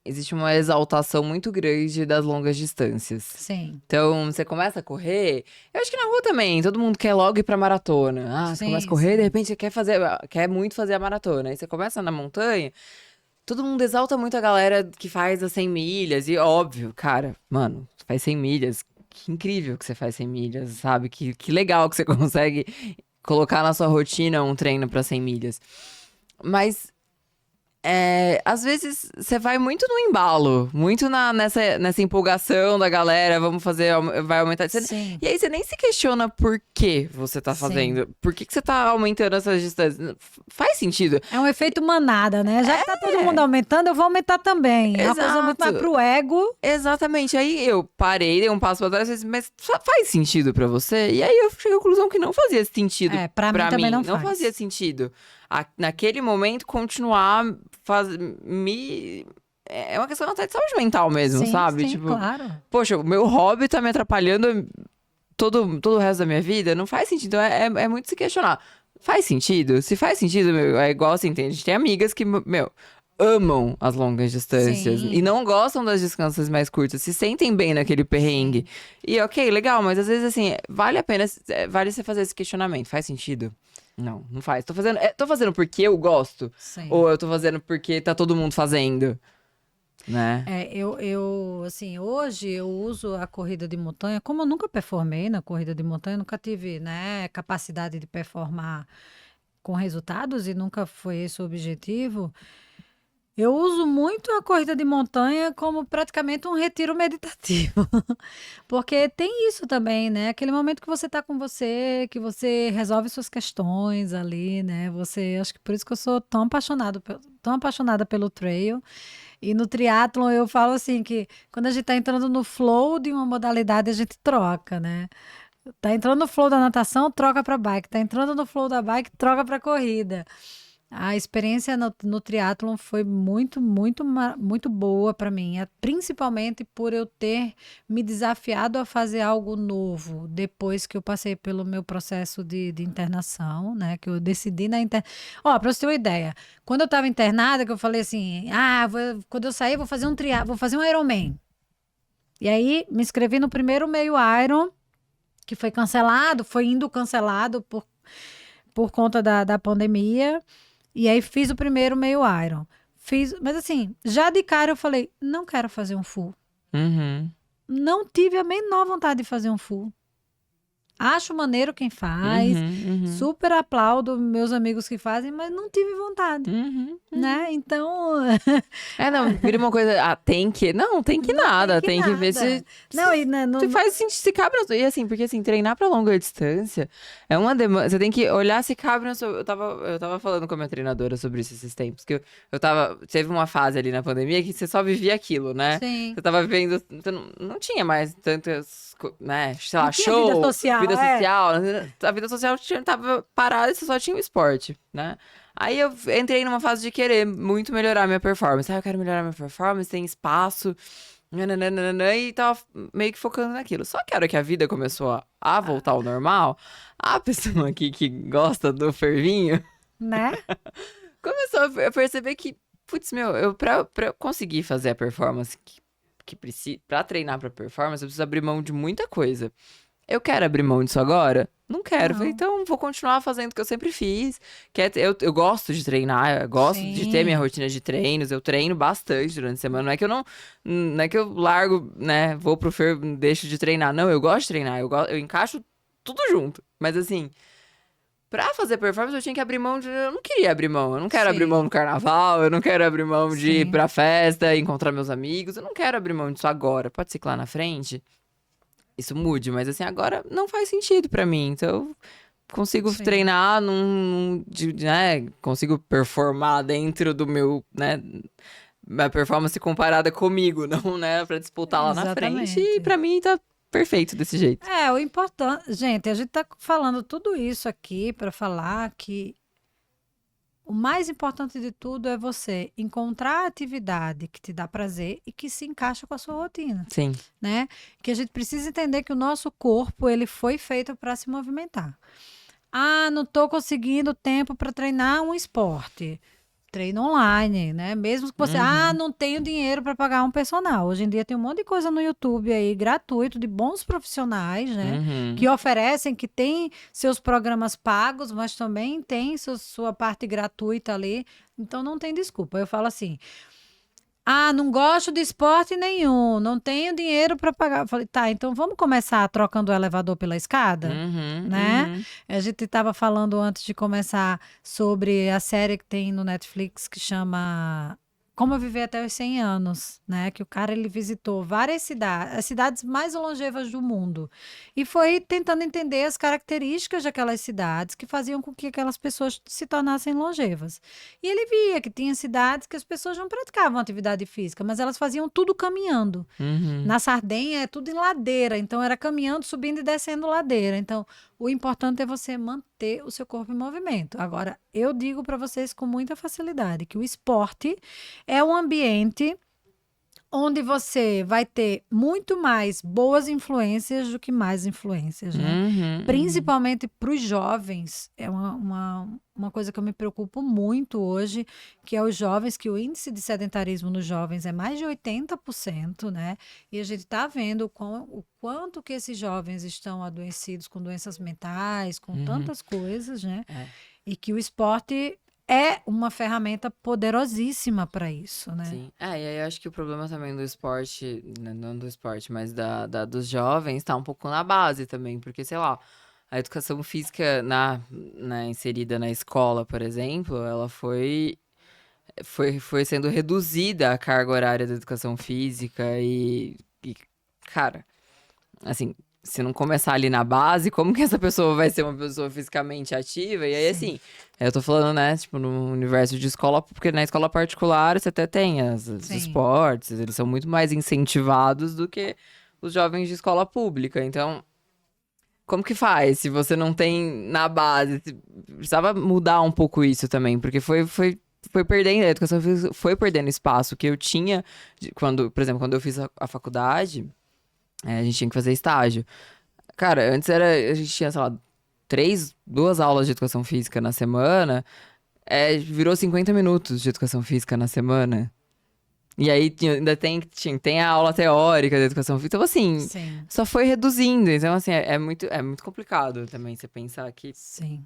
existe uma exaltação muito grande das longas distâncias. Sim, Então, você começa a correr, eu acho que na rua também, todo mundo quer logo ir pra maratona. Ah, você começa a sim, correr, de sim. repente você quer muito fazer a maratona. Aí você começa na montanha, todo mundo exalta muito a galera que faz as 100 milhas. E óbvio, cara, mano, faz 100 milhas. Que incrível que você faz 100 milhas, sabe? Que legal que você consegue colocar na sua rotina um treino pra 100 milhas. Mas às vezes você vai muito no embalo, muito nessa empolgação da galera, vamos fazer, vai aumentar. Sim, E aí você nem se questiona por que você tá sim. fazendo, por que você tá aumentando essas distâncias. Faz sentido. É um efeito manada, né? Já que tá todo mundo É, aumentando, eu vou aumentar também. É uma coisa muito mais exato. pro ego. Exatamente. Aí eu parei, dei um passo pra trás e falei assim, mas faz sentido pra você? E aí eu cheguei à conclusão que não fazia sentido É, pra mim pra também mim. não Não fazia faz. sentido. Naquele momento, continuar me. É uma questão até de saúde mental mesmo, Sim, sabe? sim, Tipo, claro. poxa, o meu hobby tá me atrapalhando todo o resto da minha vida. Não faz sentido. É muito se questionar. Faz sentido? Se faz sentido, meu, é igual assim, a gente tem amigas que, meu, amam as longas distâncias e Sim, não gostam das distâncias mais curtas, se sentem bem naquele perrengue. sim, E ok, legal, mas às vezes assim, vale a pena, vale você fazer esse questionamento. Faz sentido? Não, não faz. Tô fazendo porque eu gosto? sim. Ou eu tô fazendo porque tá todo mundo fazendo? Né? É, assim, hoje eu uso a corrida de montanha, como eu nunca performei na corrida de montanha, nunca tive, né, capacidade de performar com resultados e nunca foi esse o objetivo. Eu uso muito a corrida de montanha como praticamente um retiro meditativo, porque tem isso também, né? Aquele momento que você está com você, que você resolve suas questões ali, né? Acho que por isso que eu sou tão apaixonada pelo trail. E no triatlon eu falo assim que quando a gente está entrando no flow de uma modalidade, a gente troca, né? Tá entrando no flow da natação, troca para bike. Tá entrando no flow da bike, troca para corrida. A experiência no triatlon foi muito boa para mim, principalmente por eu ter me desafiado a fazer algo novo depois que eu passei pelo meu processo de internação, né? Que eu decidi na internação. Ó, para você ter uma ideia, quando eu estava internada, que eu falei assim, quando eu sair, vou fazer vou fazer um Ironman. E aí me inscrevi no primeiro meio Iron, que foi cancelado, foi indo cancelado por conta da pandemia. E aí fiz o primeiro meio Iron. Mas assim, já de cara eu falei, não quero fazer um full. Uhum. Não tive a menor vontade de fazer um full. Acho maneiro quem faz, Uhum, super aplaudo meus amigos que fazem, mas não tive vontade, uhum. né? Então, Não, vira uma coisa, tem que. Não, tem que não tem nada. que Tem que ver nada. Não, e se faz, se cabe na sua. E assim, porque assim, treinar pra longa distância é uma demanda. Você tem que olhar se cabe na sua. Eu tava falando com a minha treinadora sobre isso esses tempos, que eu tava. Teve uma fase ali na pandemia que você só vivia aquilo, né? sim, Você tava vivendo. Você não tinha mais tantas, né? Sei não lá, tinha vida show, social, vida social. A vida social tava parada e você só tinha o esporte, né? Aí eu entrei numa fase de querer muito melhorar minha performance. Eu quero melhorar minha performance, tem espaço, nananana, e tava meio que focando naquilo. Só que a hora que a vida começou a voltar ao normal, a pessoa aqui que gosta do fervinho né? começou a perceber que, putz, meu, pra eu conseguir fazer a performance que precisa, pra treinar pra performance, eu preciso abrir mão de muita coisa. Eu quero abrir mão disso agora? Não quero. Falei, Não, então vou continuar fazendo o que eu sempre fiz. Eu gosto de treinar, eu gosto de ter minha sim, rotina de treinos. Eu treino bastante durante a semana. Não é que eu não é que eu largo, né? Vou pro fervo, deixo de treinar. Não, eu gosto de treinar. Eu encaixo tudo junto. Mas assim, pra fazer performance eu tinha que abrir mão de. Eu não queria abrir mão. Eu não quero abrir mão sim, no carnaval. Eu não quero abrir mão de ir sim, pra festa, encontrar meus amigos. Eu não quero abrir mão disso agora. Pode ser que lá na frente isso mude, mas assim, agora não faz sentido pra mim. Então, eu consigo sim. treinar né? Consigo performar dentro do meu, né? Minha performance comparada comigo, não, né? Pra disputar lá na frente. E Exatamente. pra mim tá perfeito desse jeito. É, o importante, gente, a gente tá falando tudo isso aqui para falar que o mais importante de tudo é você encontrar a atividade que te dá prazer e que se encaixa com a sua rotina, Sim. né? Que a gente precisa entender que o nosso corpo, ele foi feito para se movimentar. Ah, não estou conseguindo tempo para treinar um esporte. Treino online, né? Mesmo que você, Uhum. não tenho dinheiro para pagar um personal. Hoje em dia tem um monte de coisa no YouTube aí gratuito de bons profissionais, né? Uhum. Que oferecem, que tem seus programas pagos, mas também tem sua parte gratuita ali. Então não tem desculpa. Eu falo assim: não gosto de esporte nenhum, não tenho dinheiro para pagar. Eu falei, tá, então vamos começar trocando o elevador pela escada, Uhum. né? Uhum. A gente estava falando antes de começar sobre a série que tem no Netflix que chama Como Eu Viver Até os 100 Anos, né? Que o cara ele visitou várias cidades, as cidades mais longevas do mundo, e foi tentando entender as características daquelas cidades que faziam com que aquelas pessoas se tornassem longevas. E ele via que tinha cidades que as pessoas não praticavam atividade física, mas elas faziam tudo caminhando. Uhum. Na Sardenha é tudo em ladeira, então era caminhando, subindo e descendo ladeira. Então, o importante é você manter o seu corpo em movimento. Agora, eu digo para vocês com muita facilidade que o esporte é um ambiente onde você vai ter muito mais boas influências do que mais influências, né? Uhum. Uhum. Principalmente para os jovens, é uma coisa que eu me preocupo muito hoje, que é os jovens, que o índice de sedentarismo nos jovens é mais de 80%, né? E a gente está vendo o quanto que esses jovens estão adoecidos com doenças mentais, com Uhum. tantas coisas, né? É. E que o esporte é uma ferramenta poderosíssima para isso, né? Sim. E aí eu acho que o problema também do esporte, né, não do esporte, mas dos jovens, tá um pouco na base também, porque, sei lá, a educação física inserida na escola, por exemplo, ela foi sendo reduzida a carga horária da educação física e, cara, assim, se não começar ali na base, como que essa pessoa vai ser uma pessoa fisicamente ativa? E aí, Sim, assim, eu tô falando, né, tipo, no universo de escola, porque na escola particular você até tem os sim. esportes, eles são muito mais incentivados do que os jovens de escola pública. Então, como que faz se você não tem na base? Precisava mudar um pouco isso também, porque foi perdendo, a educação física foi perdendo espaço que eu tinha, quando, por exemplo, quando eu fiz a faculdade, a gente tinha que fazer estágio. Cara, antes a gente tinha, sei lá, duas aulas de educação física na semana, virou 50 minutos de educação física na semana. E aí ainda tem a aula teórica da educação física. Então, assim, Sim, só foi reduzindo. Então, assim, é muito complicado também você pensar que sim.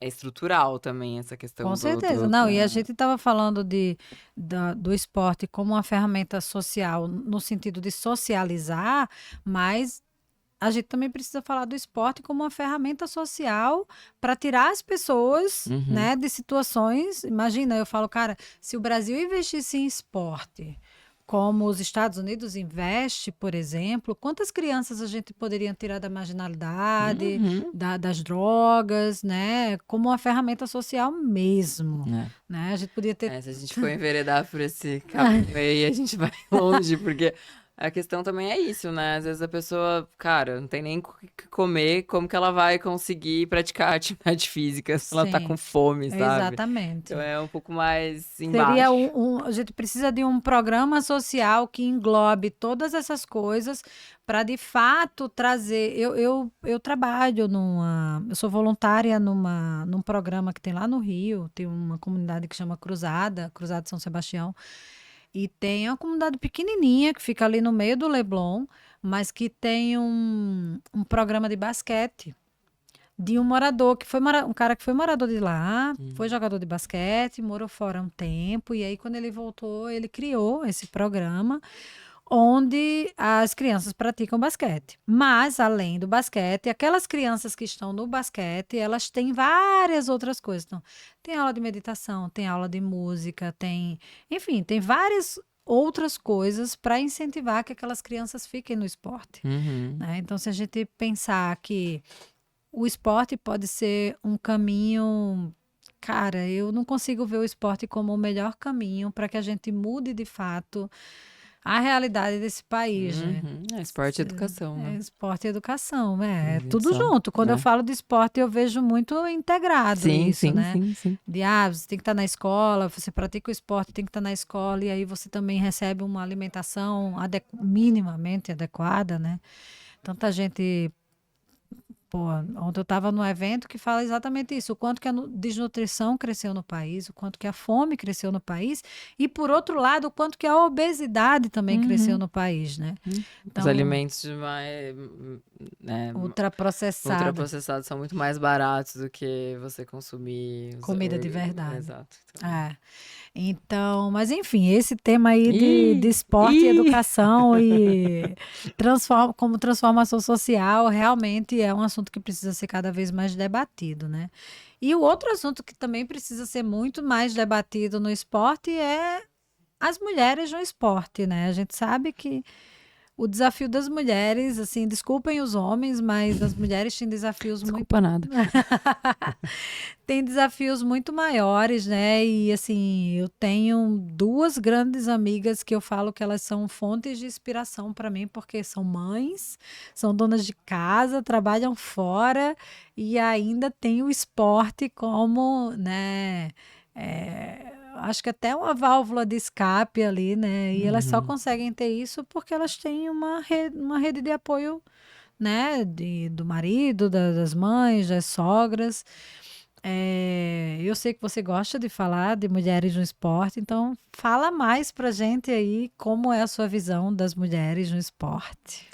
é estrutural também essa Com questão certeza. Não, e a gente estava falando do esporte como uma ferramenta social, no sentido de socializar, mas a gente também precisa falar do esporte como uma ferramenta social para tirar as pessoas, Uhum. né, de situações. Imagina, eu falo, cara, se o Brasil investisse em esporte, como os Estados Unidos investe, por exemplo, quantas crianças a gente poderia tirar da marginalidade, Uhum. das drogas, né, como uma ferramenta social mesmo, É. né? A gente podia ter. Se a gente for enveredar por esse caminho aí, a gente vai longe, porque a questão também é isso, né? Às vezes a pessoa, cara, não tem nem o que comer, como que ela vai conseguir praticar atividade física se ela tá com Sim, fome, sabe? Então exatamente. é um pouco mais Seria embaixo. a gente precisa de um programa social que englobe todas essas coisas para de fato trazer. Eu trabalho eu sou voluntária num programa que tem lá no Rio, tem uma comunidade que chama Cruzada São Sebastião, e tem uma comunidade pequenininha que fica ali no meio do Leblon, mas que tem um programa de basquete de um morador que foi um cara que foi morador de lá, foi jogador de basquete, morou fora um tempo, e aí quando ele voltou, ele criou esse programa onde as crianças praticam basquete. Mas, além do basquete, aquelas crianças que estão no basquete, elas têm várias outras coisas. Então, tem aula de meditação, tem aula de música, enfim, tem várias outras coisas para incentivar que aquelas crianças fiquem no esporte, Uhum. né? Então, se a gente pensar que o esporte pode ser um caminho. Cara, eu não consigo ver o esporte como o melhor caminho para que a gente mude de fato a realidade desse país, né? Uhum. Esporte e educação, É né? esporte e educação, A é gente tudo só, junto. Quando eu né? falo de esporte, eu vejo muito integrado Sim, isso, sim, né? sim, sim. Você tem que estar na escola, você pratica o esporte, tem que estar na escola, e aí você também recebe uma alimentação minimamente adequada, né? Tanta gente. Pô, ontem eu estava num evento que fala exatamente isso, o quanto que a desnutrição cresceu no país, o quanto que a fome cresceu no país, e por outro lado, o quanto que a obesidade também cresceu Uhum. no país, né? Os Então, alimentos mais, né, ultraprocessada, ultraprocessados são muito mais baratos do que você consumir comida de verdade. Exato. Então... É. Então, mas enfim, esse tema aí de Ih, esporte e ih! educação e como transformação social realmente é um assunto que precisa ser cada vez mais debatido, né? E o outro assunto que também precisa ser muito mais debatido no esporte é as mulheres no esporte, né? A gente sabe que o desafio das mulheres, assim, desculpem os homens, mas as mulheres têm desafios muito Desculpa nada. tem desafios muito maiores, né? E assim, eu tenho duas grandes amigas que eu falo que elas são fontes de inspiração para mim, porque são mães, são donas de casa, trabalham fora e ainda tem o esporte como, né? Acho que até uma válvula de escape ali, né? E elas só Uhum. conseguem ter isso porque elas têm uma rede de apoio, né? Do marido, das mães, das sogras. Eu sei que você gosta de falar de mulheres no esporte, então fala mais pra gente aí como é a sua visão das mulheres no esporte.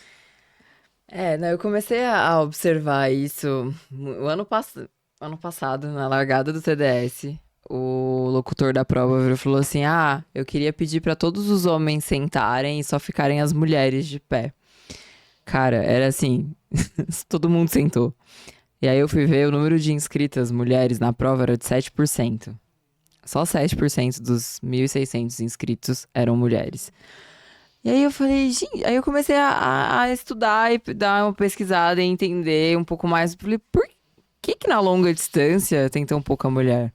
Né, eu comecei a observar isso ano passado, na largada do TDS. O locutor da prova virou e falou assim: Ah, eu queria pedir pra todos os homens sentarem e só ficarem as mulheres de pé. Cara, era assim, todo mundo sentou. E aí eu fui ver o número de inscritas mulheres na prova era de 7%. Só 7% dos 1.600 inscritos eram mulheres. E aí eu falei, gente, aí eu comecei a estudar e dar uma pesquisada e entender um pouco mais. Falei, por que na longa distância tem tão pouca mulher?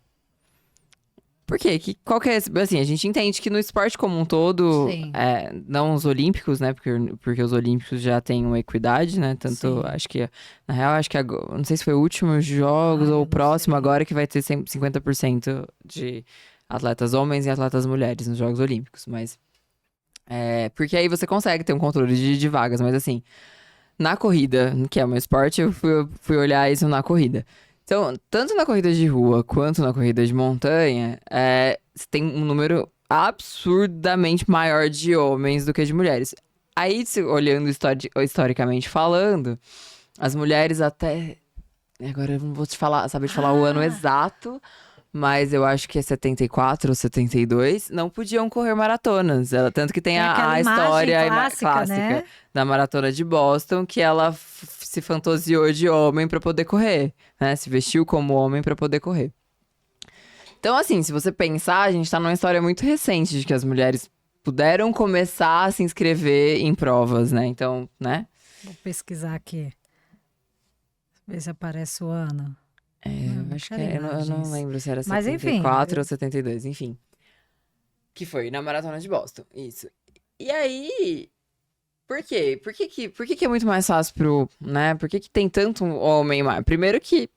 Por quê? Qual que é, assim, a gente entende que no esporte como um todo, Sim, não os olímpicos, né? Porque os olímpicos já têm uma equidade, né? Tanto, sim. acho que, na real, acho que agora, não sei se foi o último Jogos Ai, ou eu o não próximo sei. agora que vai ter 50% de atletas homens e atletas mulheres nos Jogos Olímpicos, mas... porque aí você consegue ter um controle de vagas, mas assim, na corrida, que é o meu esporte, eu fui olhar isso na corrida. Então, tanto na corrida de rua quanto na corrida de montanha, você tem um número absurdamente maior de homens do que de mulheres. Aí, olhando historicamente falando, as mulheres até. Agora eu não vou saber te falar o ano Ah, exato, mas eu acho que é 74 ou 72, não podiam correr maratonas. Tanto que tem Tem aquela a imagem história clássica, né? da maratona de Boston, que ela se fantasiou de homem pra poder correr, né? Se vestiu como homem pra poder correr. Então, assim, se você pensar, a gente tá numa história muito recente de que as mulheres puderam começar a se inscrever em provas, né? Então, né? Vou pesquisar aqui, ver se aparece o ano. Eu Não acho que quero eu não imagens. lembro se era Mas enfim, 74 ou 72, enfim. Que foi na Maratona de Boston, isso. E aí, por quê? Por que é muito mais fácil né? Por que tem tanto homem mais? Primeiro que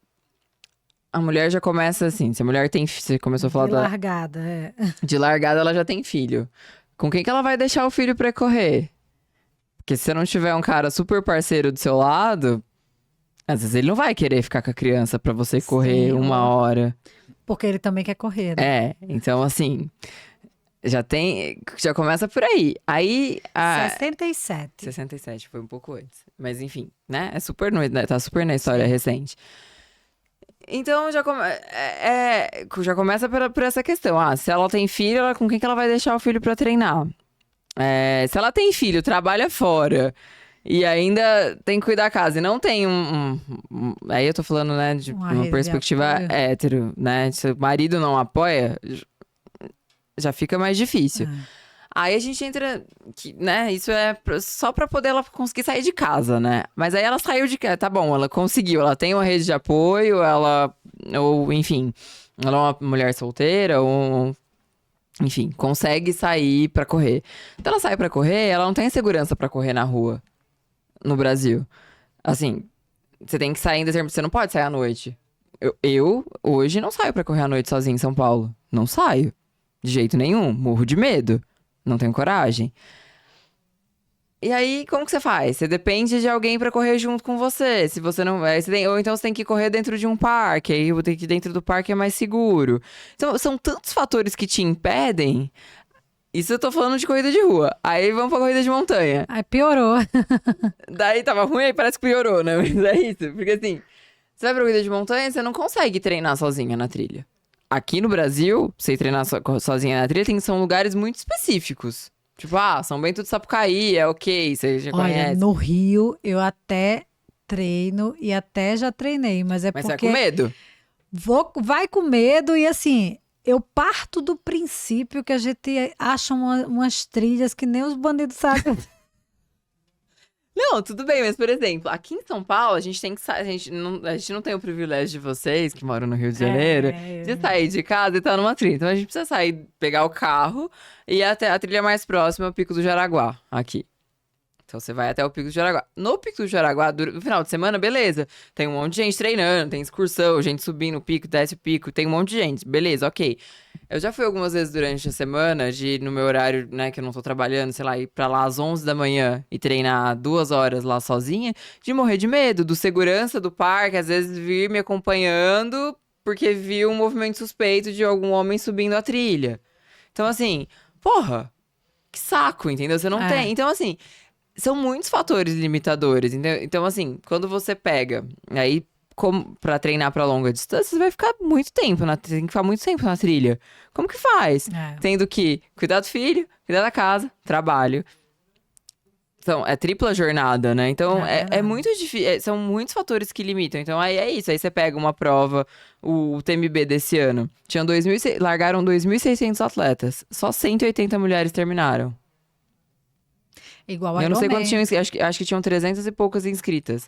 a mulher já começa assim, se a mulher tem, você começou a falar de largada, de largada, ela já tem filho. Com quem que ela vai deixar o filho pra correr? Porque se você não tiver um cara super parceiro do seu lado, às vezes ele não vai querer ficar com a criança pra você correr Sim, uma hora. porque ele também quer correr, né? Então assim, já começa por aí. Aí, 67. 67, foi um pouco antes. Mas enfim, né? Tá super na história recente. Então já começa por essa questão. Se ela tem filho, com quem que ela vai deixar o filho pra treinar? Se ela tem filho, trabalha fora e ainda tem que cuidar da casa e não tem aí eu tô falando, né, de Uma uma rede de perspectiva apoio. hétero, né? Se o marido não apoia, já fica mais difícil. Aí a gente entra, né? Isso é só pra poder ela conseguir sair de casa, né? Mas aí ela saiu de casa, tá bom, ela conseguiu, ela tem uma rede de apoio, ou enfim, ela é uma mulher solteira, ou enfim, consegue sair pra correr. Então ela sai pra correr, ela não tem segurança pra correr na rua no Brasil. Assim, você tem que sair em determinado, você não pode sair à noite. Eu hoje não saio pra correr à noite sozinho em São Paulo. Não saio. De jeito nenhum, morro de medo. Não tenho coragem. E aí, como que você faz? Você depende de alguém pra correr junto com você. Se você não. Ou então você tem que correr dentro de um parque. Aí eu tenho que ir dentro do parque é mais seguro. Então, são tantos fatores que te impedem. Isso eu tô falando de corrida de rua. Aí vamos pra corrida de montanha. Aí piorou. Daí tava ruim, aí parece que piorou, né? Mas é isso. Porque assim, você vai pra corrida de montanha, você não consegue treinar sozinha na trilha. Aqui no Brasil, você treinar sozinha na trilha, são lugares muito específicos. Tipo, São Bento do Sapucaí, é ok, você já Olha, conhece. no Rio eu até treino e até já treinei, mas Mas você vai com medo? vai com medo e assim, eu parto do princípio que a gente acha umas trilhas que nem os bandidos sabem. Não, tudo bem, mas por exemplo, aqui em São Paulo, a gente tem que sair. A gente não tem o privilégio de vocês, que moram no Rio de Janeiro, de sair de casa e estar numa trilha. Então a gente precisa sair, pegar o carro e ir até a trilha mais próxima, o Pico do Jaraguá, aqui. Então você vai até o Pico do Jaraguá. No Pico do Jaraguá, no final de semana, beleza. Tem um monte de gente treinando, tem excursão, gente subindo o pico, desce o pico, tem um monte de gente. Beleza, ok. Eu já fui algumas vezes durante a semana, no meu horário, né, que eu não tô trabalhando, sei lá, ir pra lá às 11 da manhã e treinar 2 horas lá sozinha, de morrer de medo, do segurança do parque, às vezes vir me acompanhando, porque viu um movimento suspeito de algum homem subindo a trilha. Então, assim, porra, que saco, entendeu? Você não tem. Então, assim, são muitos fatores limitadores, entendeu? Então, assim, quando você pega, aí, pra treinar pra longa distância, você vai ficar muito tempo, tem que ficar muito tempo na trilha. Como que faz? Tendo que cuidar do filho, cuidar da casa, trabalho. Então, é tripla jornada, né? Então, é muito difícil, são muitos fatores que limitam. Então, aí é isso, aí você pega uma prova, o TMB desse ano, largaram 2.600 atletas, só 180 mulheres terminaram. Igual a Eu não sei quantos tinham, acho que tinham 300 e poucas inscritas.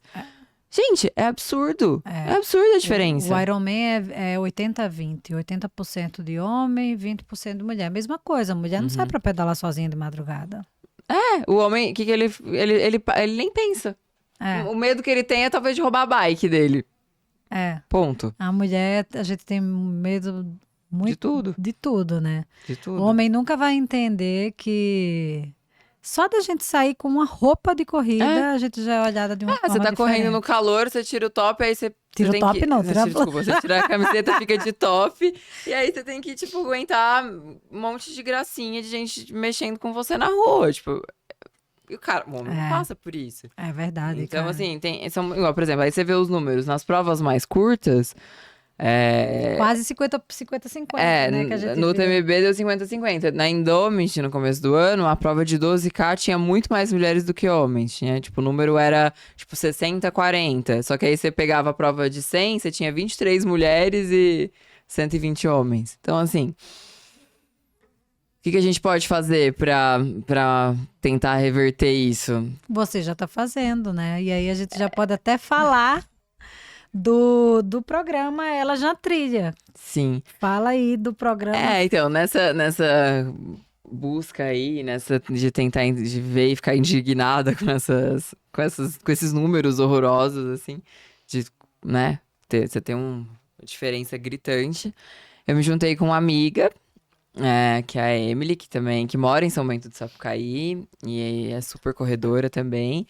Gente, é absurdo. É absurda a diferença. O Ironman é 80-20. 80% de homem, 20% de mulher. Mesma coisa, a mulher não sai pra pedalar sozinha de madrugada. O homem, que ele nem pensa. O medo que ele tem é talvez de roubar a bike dele. Ponto. A mulher, a gente tem medo muito de tudo. De tudo, né? De tudo. O homem nunca vai entender que só da gente sair com uma roupa de corrida, a gente já é olhada de uma forma você tá diferente. correndo no calor, você tira o top, aí você... Tira o top não, tira Desculpa, você tira a camiseta, fica de top, e aí você tem que, tipo, aguentar um monte de gracinha de gente mexendo com você na rua, tipo... E o cara, o homem não passa por isso. É verdade, então, cara. assim, igual, por exemplo, aí você vê os números, nas provas mais curtas, Quase 50-50, né? Que a gente no vê. TMB deu 50-50. Na Indomit, no começo do ano, a prova de 12K tinha muito mais mulheres do que homens. Tinha, tipo, o número era, tipo, 60-40. Só que aí você pegava a prova de 100, você tinha 23 mulheres e 120 homens. Então, assim, o que a gente pode fazer pra tentar reverter isso? Você já está fazendo, né? E aí a gente já pode até falar do programa Ela Já Trilha. Sim. Fala aí do programa. Então, nessa busca aí, nessa de tentar de ver e ficar indignada com esses números horrorosos, assim, de, né, você tem uma diferença gritante. Eu me juntei com uma amiga, que é a Emily, que mora em São Bento do Sapucaí, e é super corredora também.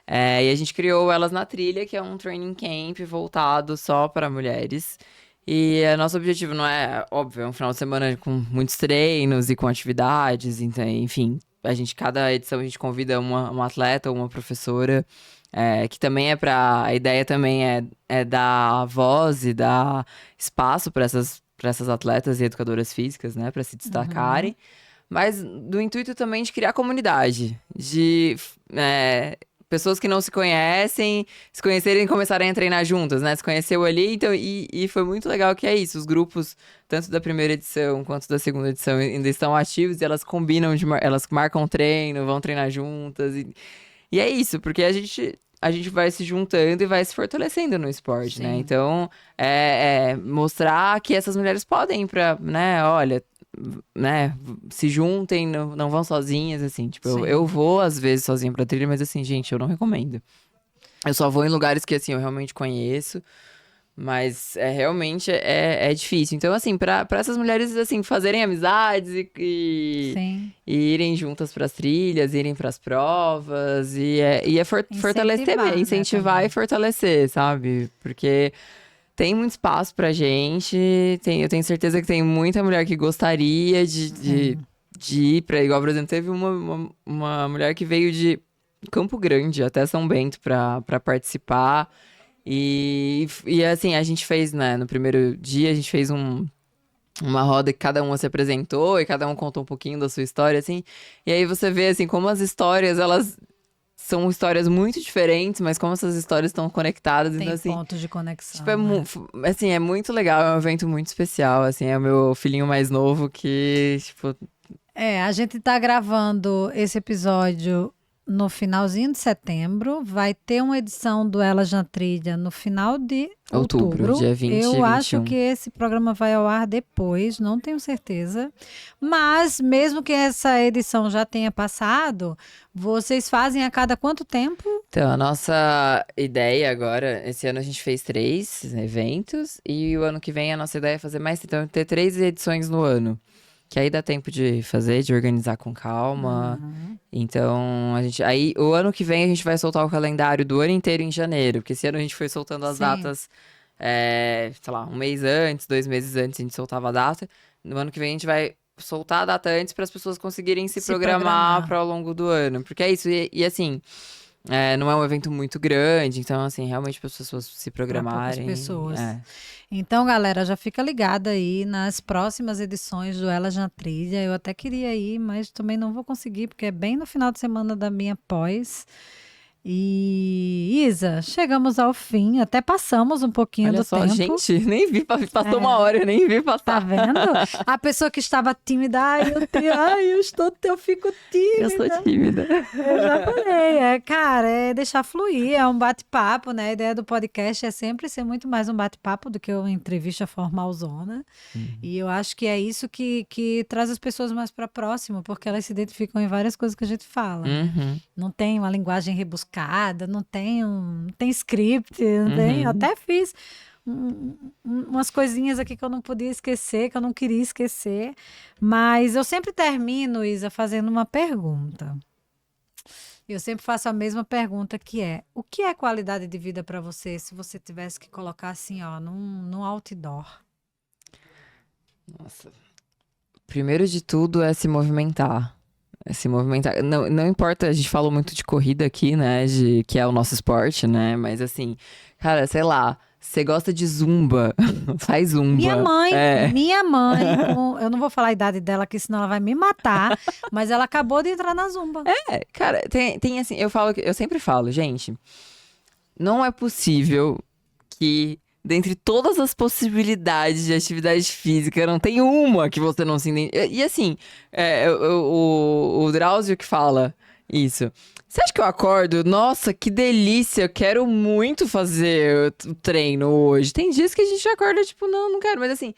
E a gente criou o Elas na Trilha, que é um training camp voltado só para mulheres. E nosso objetivo não é, óbvio, é um final de semana com muitos treinos e com atividades, então, enfim. Cada edição a gente convida uma atleta ou uma professora, que também a ideia também é dar voz e dar espaço para essas atletas e educadoras físicas, né, para se destacarem. Mas do intuito também de criar comunidade, de pessoas que não se conhecem, se conhecerem e começarem a treinar juntas, né? Se conheceu ali, então, e foi muito legal que é isso. Os grupos, tanto da primeira edição quanto da segunda edição, ainda estão ativos e elas combinam, elas marcam treino, vão treinar juntas. E é isso, porque a gente vai se juntando e vai se fortalecendo no esporte, né? Sim. Então, mostrar que essas mulheres podem ir pra, né? Olha, né, se juntem, não vão sozinhas, assim. Tipo, Sim. eu vou, às vezes, sozinha pra trilha, mas assim, gente, eu não recomendo. Eu só vou em lugares que, assim, eu realmente conheço. Mas realmente é difícil. Então, assim, pra essas mulheres, assim, fazerem amizades Sim. e irem juntas pras trilhas, irem pras provas. Fortalecer, Incentivar, né, incentivar também. e fortalecer, sabe? Porque tem muito espaço pra gente. Eu tenho certeza que tem muita mulher que gostaria de ir pra. Igual, por exemplo, teve uma mulher que veio de Campo Grande até São Bento pra participar. E assim, a gente fez, né, no primeiro dia, a gente fez uma roda que cada uma se apresentou e cada um contou um pouquinho da sua história, assim. E aí você vê, assim, como as histórias, elas são histórias muito diferentes, mas como essas histórias estão conectadas. Tem Então, assim, pontos de conexão. tipo, assim, é muito legal, é um evento muito especial, assim, é o meu filhinho mais novo que, tipo... A gente tá gravando esse episódio no finalzinho de setembro. Vai ter uma edição do Elas na Trilha no final de outubro. Dia 20 e Eu acho 21. que esse programa vai ao ar depois, não tenho certeza. Mas mesmo que essa edição já tenha passado, vocês fazem a cada quanto tempo? Então, a nossa ideia agora, esse ano a gente fez 3 eventos e o ano que vem a nossa ideia é fazer mais, então ter 3 edições no ano. Que aí dá tempo de fazer, de organizar com calma. Então, aí o ano que vem a gente vai soltar o calendário do ano inteiro em janeiro, porque esse ano a gente foi soltando as Sim. datas, sei lá, um mês antes, 2 meses antes a gente soltava a data. No ano que vem a gente vai soltar a data antes para as pessoas conseguirem se programar para ao longo do ano. Porque é isso, e assim, não é um evento muito grande, então assim, realmente para as pessoas se Para poucas programarem. pessoas. Então, galera, já fica ligada aí nas próximas edições do Elas na Trilha. Eu até queria ir, mas também não vou conseguir, porque é bem no final de semana da minha pós. E Isa, chegamos ao fim, até passamos um pouquinho Olha do só, tempo. gente, nem vi, passou uma hora, eu nem vi passar. Tá vendo? A pessoa que estava tímida, eu fico tímida. Eu sou tímida. Eu já falei, cara, é deixar fluir, é um bate-papo, né? A ideia do podcast é sempre ser muito mais um bate-papo do que uma entrevista formalzona. E eu acho que é isso que traz as pessoas mais para próximo, porque elas se identificam em várias coisas que a gente fala. Né? Não tem uma linguagem rebuscada, não tem script, não tem. Eu até fiz umas coisinhas aqui que eu não podia esquecer, que eu não queria esquecer. Mas eu sempre termino, Isa, fazendo uma pergunta. Eu sempre faço a mesma pergunta, que é: o que é qualidade de vida para você, se você tivesse que colocar assim, ó, num outdoor? Nossa. Primeiro de tudo é se movimentar. Se movimentar. Não, não importa, a gente falou muito de corrida aqui, né? Que é o nosso esporte, né? Mas assim, cara, sei lá, você gosta de zumba, faz Minha zumba. mãe, É. minha mãe, eu não vou falar a idade dela aqui, senão ela vai me matar, mas ela acabou de entrar na Zumba. Cara, tem assim, eu sempre falo, gente, não é possível que, dentre todas as possibilidades de atividade física, não tem uma que você não se identifique. E assim, o Drauzio que fala isso. Você acha que eu acordo? Nossa, que delícia, eu quero muito fazer o treino hoje. Tem dias que a gente acorda, tipo, não quero, mas assim.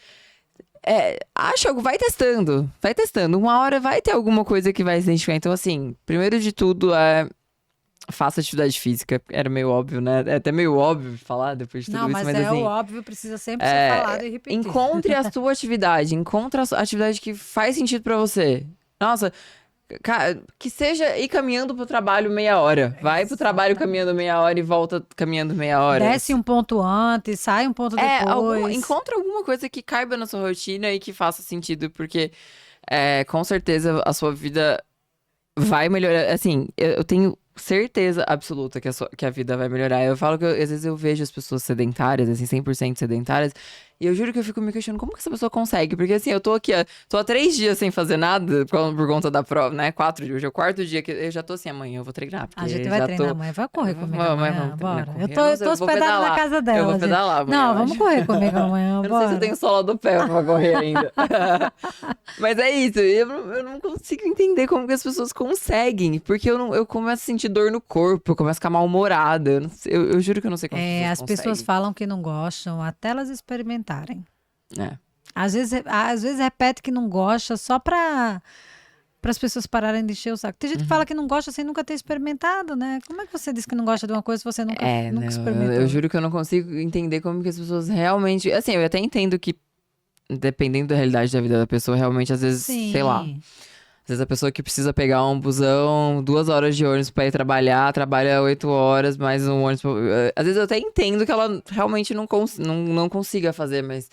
Acha algo, vai testando, vai testando. Uma hora vai ter alguma coisa que vai se identificar. Então, assim, primeiro de tudo faça atividade física. Era meio óbvio, né? É até meio óbvio falar depois de tudo Não, isso, mas mas é o assim. óbvio, precisa sempre ser falado e repetido. Encontre a sua atividade, encontre a atividade que faz sentido pra você. Nossa, que seja ir caminhando pro trabalho meia hora. Vai pro trabalho caminhando meia hora e volta caminhando meia hora. Desce um ponto antes, sai um ponto depois. Encontra alguma coisa que caiba na sua rotina e que faça sentido, porque com certeza a sua vida vai melhorar. Assim, eu tenho certeza absoluta que a vida vai melhorar. Eu falo que às vezes eu vejo as pessoas sedentárias, assim, 100% sedentárias, e eu juro que eu fico me questionando como que essa pessoa consegue. Porque assim, eu tô aqui, tô há 3 dias sem fazer nada por conta da prova, né? 4 dias. Hoje é o 4º dia que eu já tô assim, amanhã eu vou treinar. Porque A gente vai já treinar tô... amanhã, vai correr comigo Amanhã amanhã, vamos treinar, bora. correr. Eu tô hospedada na casa dela. Eu vou gente. pedalar amanhã, Não, eu vamos acho. correr comigo amanhã, Eu não sei se eu bora. tenho sola do pé pra correr ainda. Mas é isso, eu não consigo entender como que as pessoas conseguem. Porque eu começo a sentir dor no corpo, eu começo a ficar mal-humorada. Eu juro que eu não sei como As pessoas conseguem. falam que não gostam até elas experimentarem. É. Às vezes repete que não gosta só para as pessoas pararem de encher o saco. Tem gente que fala que não gosta sem nunca ter experimentado, né? Como é que você diz que não gosta de uma coisa se você nunca Não, experimentou? eu juro que eu não consigo entender como que as pessoas realmente... Assim, eu até entendo que, dependendo da realidade da vida da pessoa, realmente, às vezes, Sim. sei lá... Às vezes a pessoa que precisa pegar um busão, 2 horas de ônibus pra ir trabalhar, trabalha 8 horas, mais um ônibus... Às vezes eu até entendo que ela realmente não consiga fazer, mas...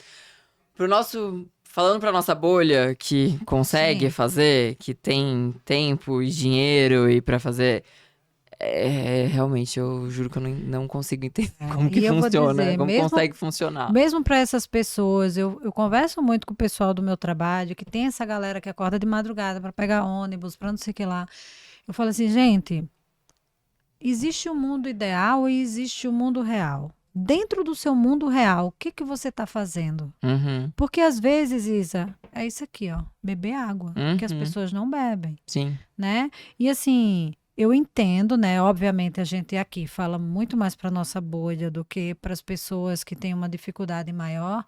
Falando pra nossa bolha, que consegue Sim. fazer, que tem tempo e dinheiro e pra fazer... realmente, eu juro que eu não consigo entender como que E eu vou funciona, dizer, como consegue funcionar. mesmo para essas pessoas, eu converso muito com o pessoal do meu trabalho, que tem essa galera que acorda de madrugada para pegar ônibus, para não sei o que lá. Eu falo assim, gente, existe o mundo ideal e existe o mundo real. Dentro do seu mundo real, o que que você está fazendo? Uhum, Porque às vezes, Isa, é isso aqui, ó, beber água, que as uhum. pessoas não bebem, Sim. né? E assim, eu entendo, né? Obviamente a gente aqui fala muito mais para nossa bolha do que para as pessoas que têm uma dificuldade maior,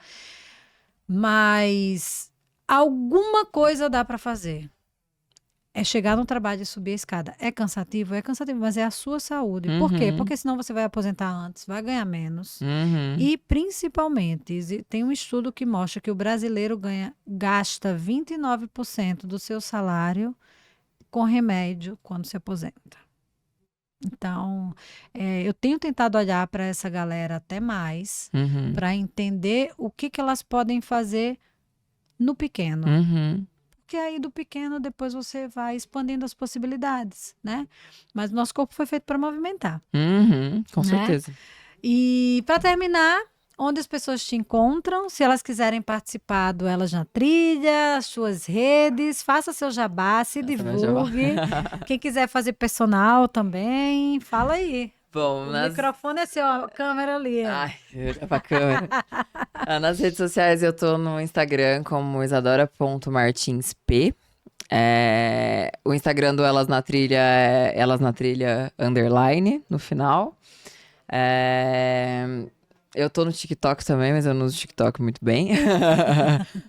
mas alguma coisa dá para fazer. É chegar no trabalho e subir a escada. É cansativo, mas é a sua saúde. Por quê? Uhum. Porque senão você vai aposentar antes, vai ganhar menos. Uhum. E principalmente, tem um estudo que mostra que o brasileiro gasta 29% do seu salário com remédio quando se aposenta. Então, eu tenho tentado olhar para essa galera até mais, Uhum. para entender o que elas podem fazer no pequeno. Uhum. Porque aí do pequeno depois você vai expandindo as possibilidades, né? Mas o nosso corpo foi feito para movimentar. Uhum. Com Né? certeza. E para terminar, onde as pessoas te encontram, se elas quiserem participar do Elas na Trilha, as suas redes, faça seu jabá, se divulgue. Quem quiser fazer personal também, fala aí. Bom, O microfone é seu, a câmera ali. Ai, é pra câmera. Nas redes sociais eu tô no Instagram como isadora.martinsp. O Instagram do Elas na Trilha é Elas na Trilha _ no final. Eu tô no TikTok também, mas eu não uso o TikTok muito bem.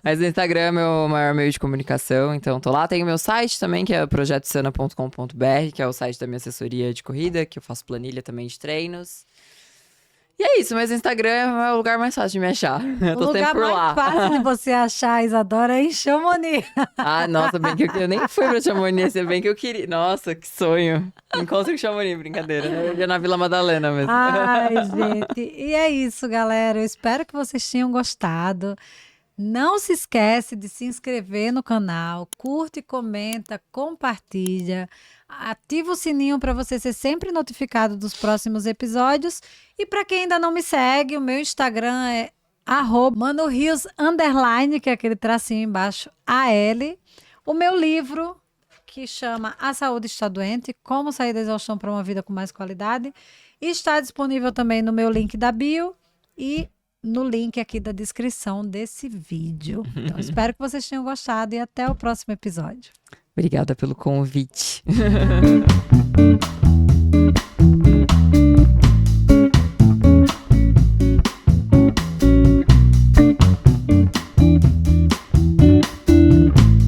Mas o Instagram é meu maior meio de comunicação, então tô lá. Tem o meu site também, que é projetosana.com.br, que é o site da minha assessoria de corrida, que eu faço planilha também de treinos. E é isso, mas o Instagram é o lugar mais fácil de me achar. Eu tô sempre por lá. O lugar mais fácil de você achar a Isadora é em Chamonix. Ah, nossa, bem que eu nem fui pra Chamonix, se bem que eu queria. Nossa, que sonho. Encontro com Chamonix, brincadeira, né? Eu ia na Vila Madalena mesmo. Ai, gente. E é isso, galera. Eu espero que vocês tenham gostado. Não se esquece de se inscrever no canal, curte, comenta, compartilha, ativa o sininho para você ser sempre notificado dos próximos episódios. E para quem ainda não me segue, o meu Instagram é @manorios_, que é aquele tracinho embaixo, AL. O meu livro, que chama A Saúde Está Doente, Como Sair da Exaustão para uma Vida com Mais Qualidade, está disponível também no meu link da bio e no link aqui da descrição desse vídeo. Então, espero que vocês tenham gostado e até o próximo episódio. Obrigada pelo convite.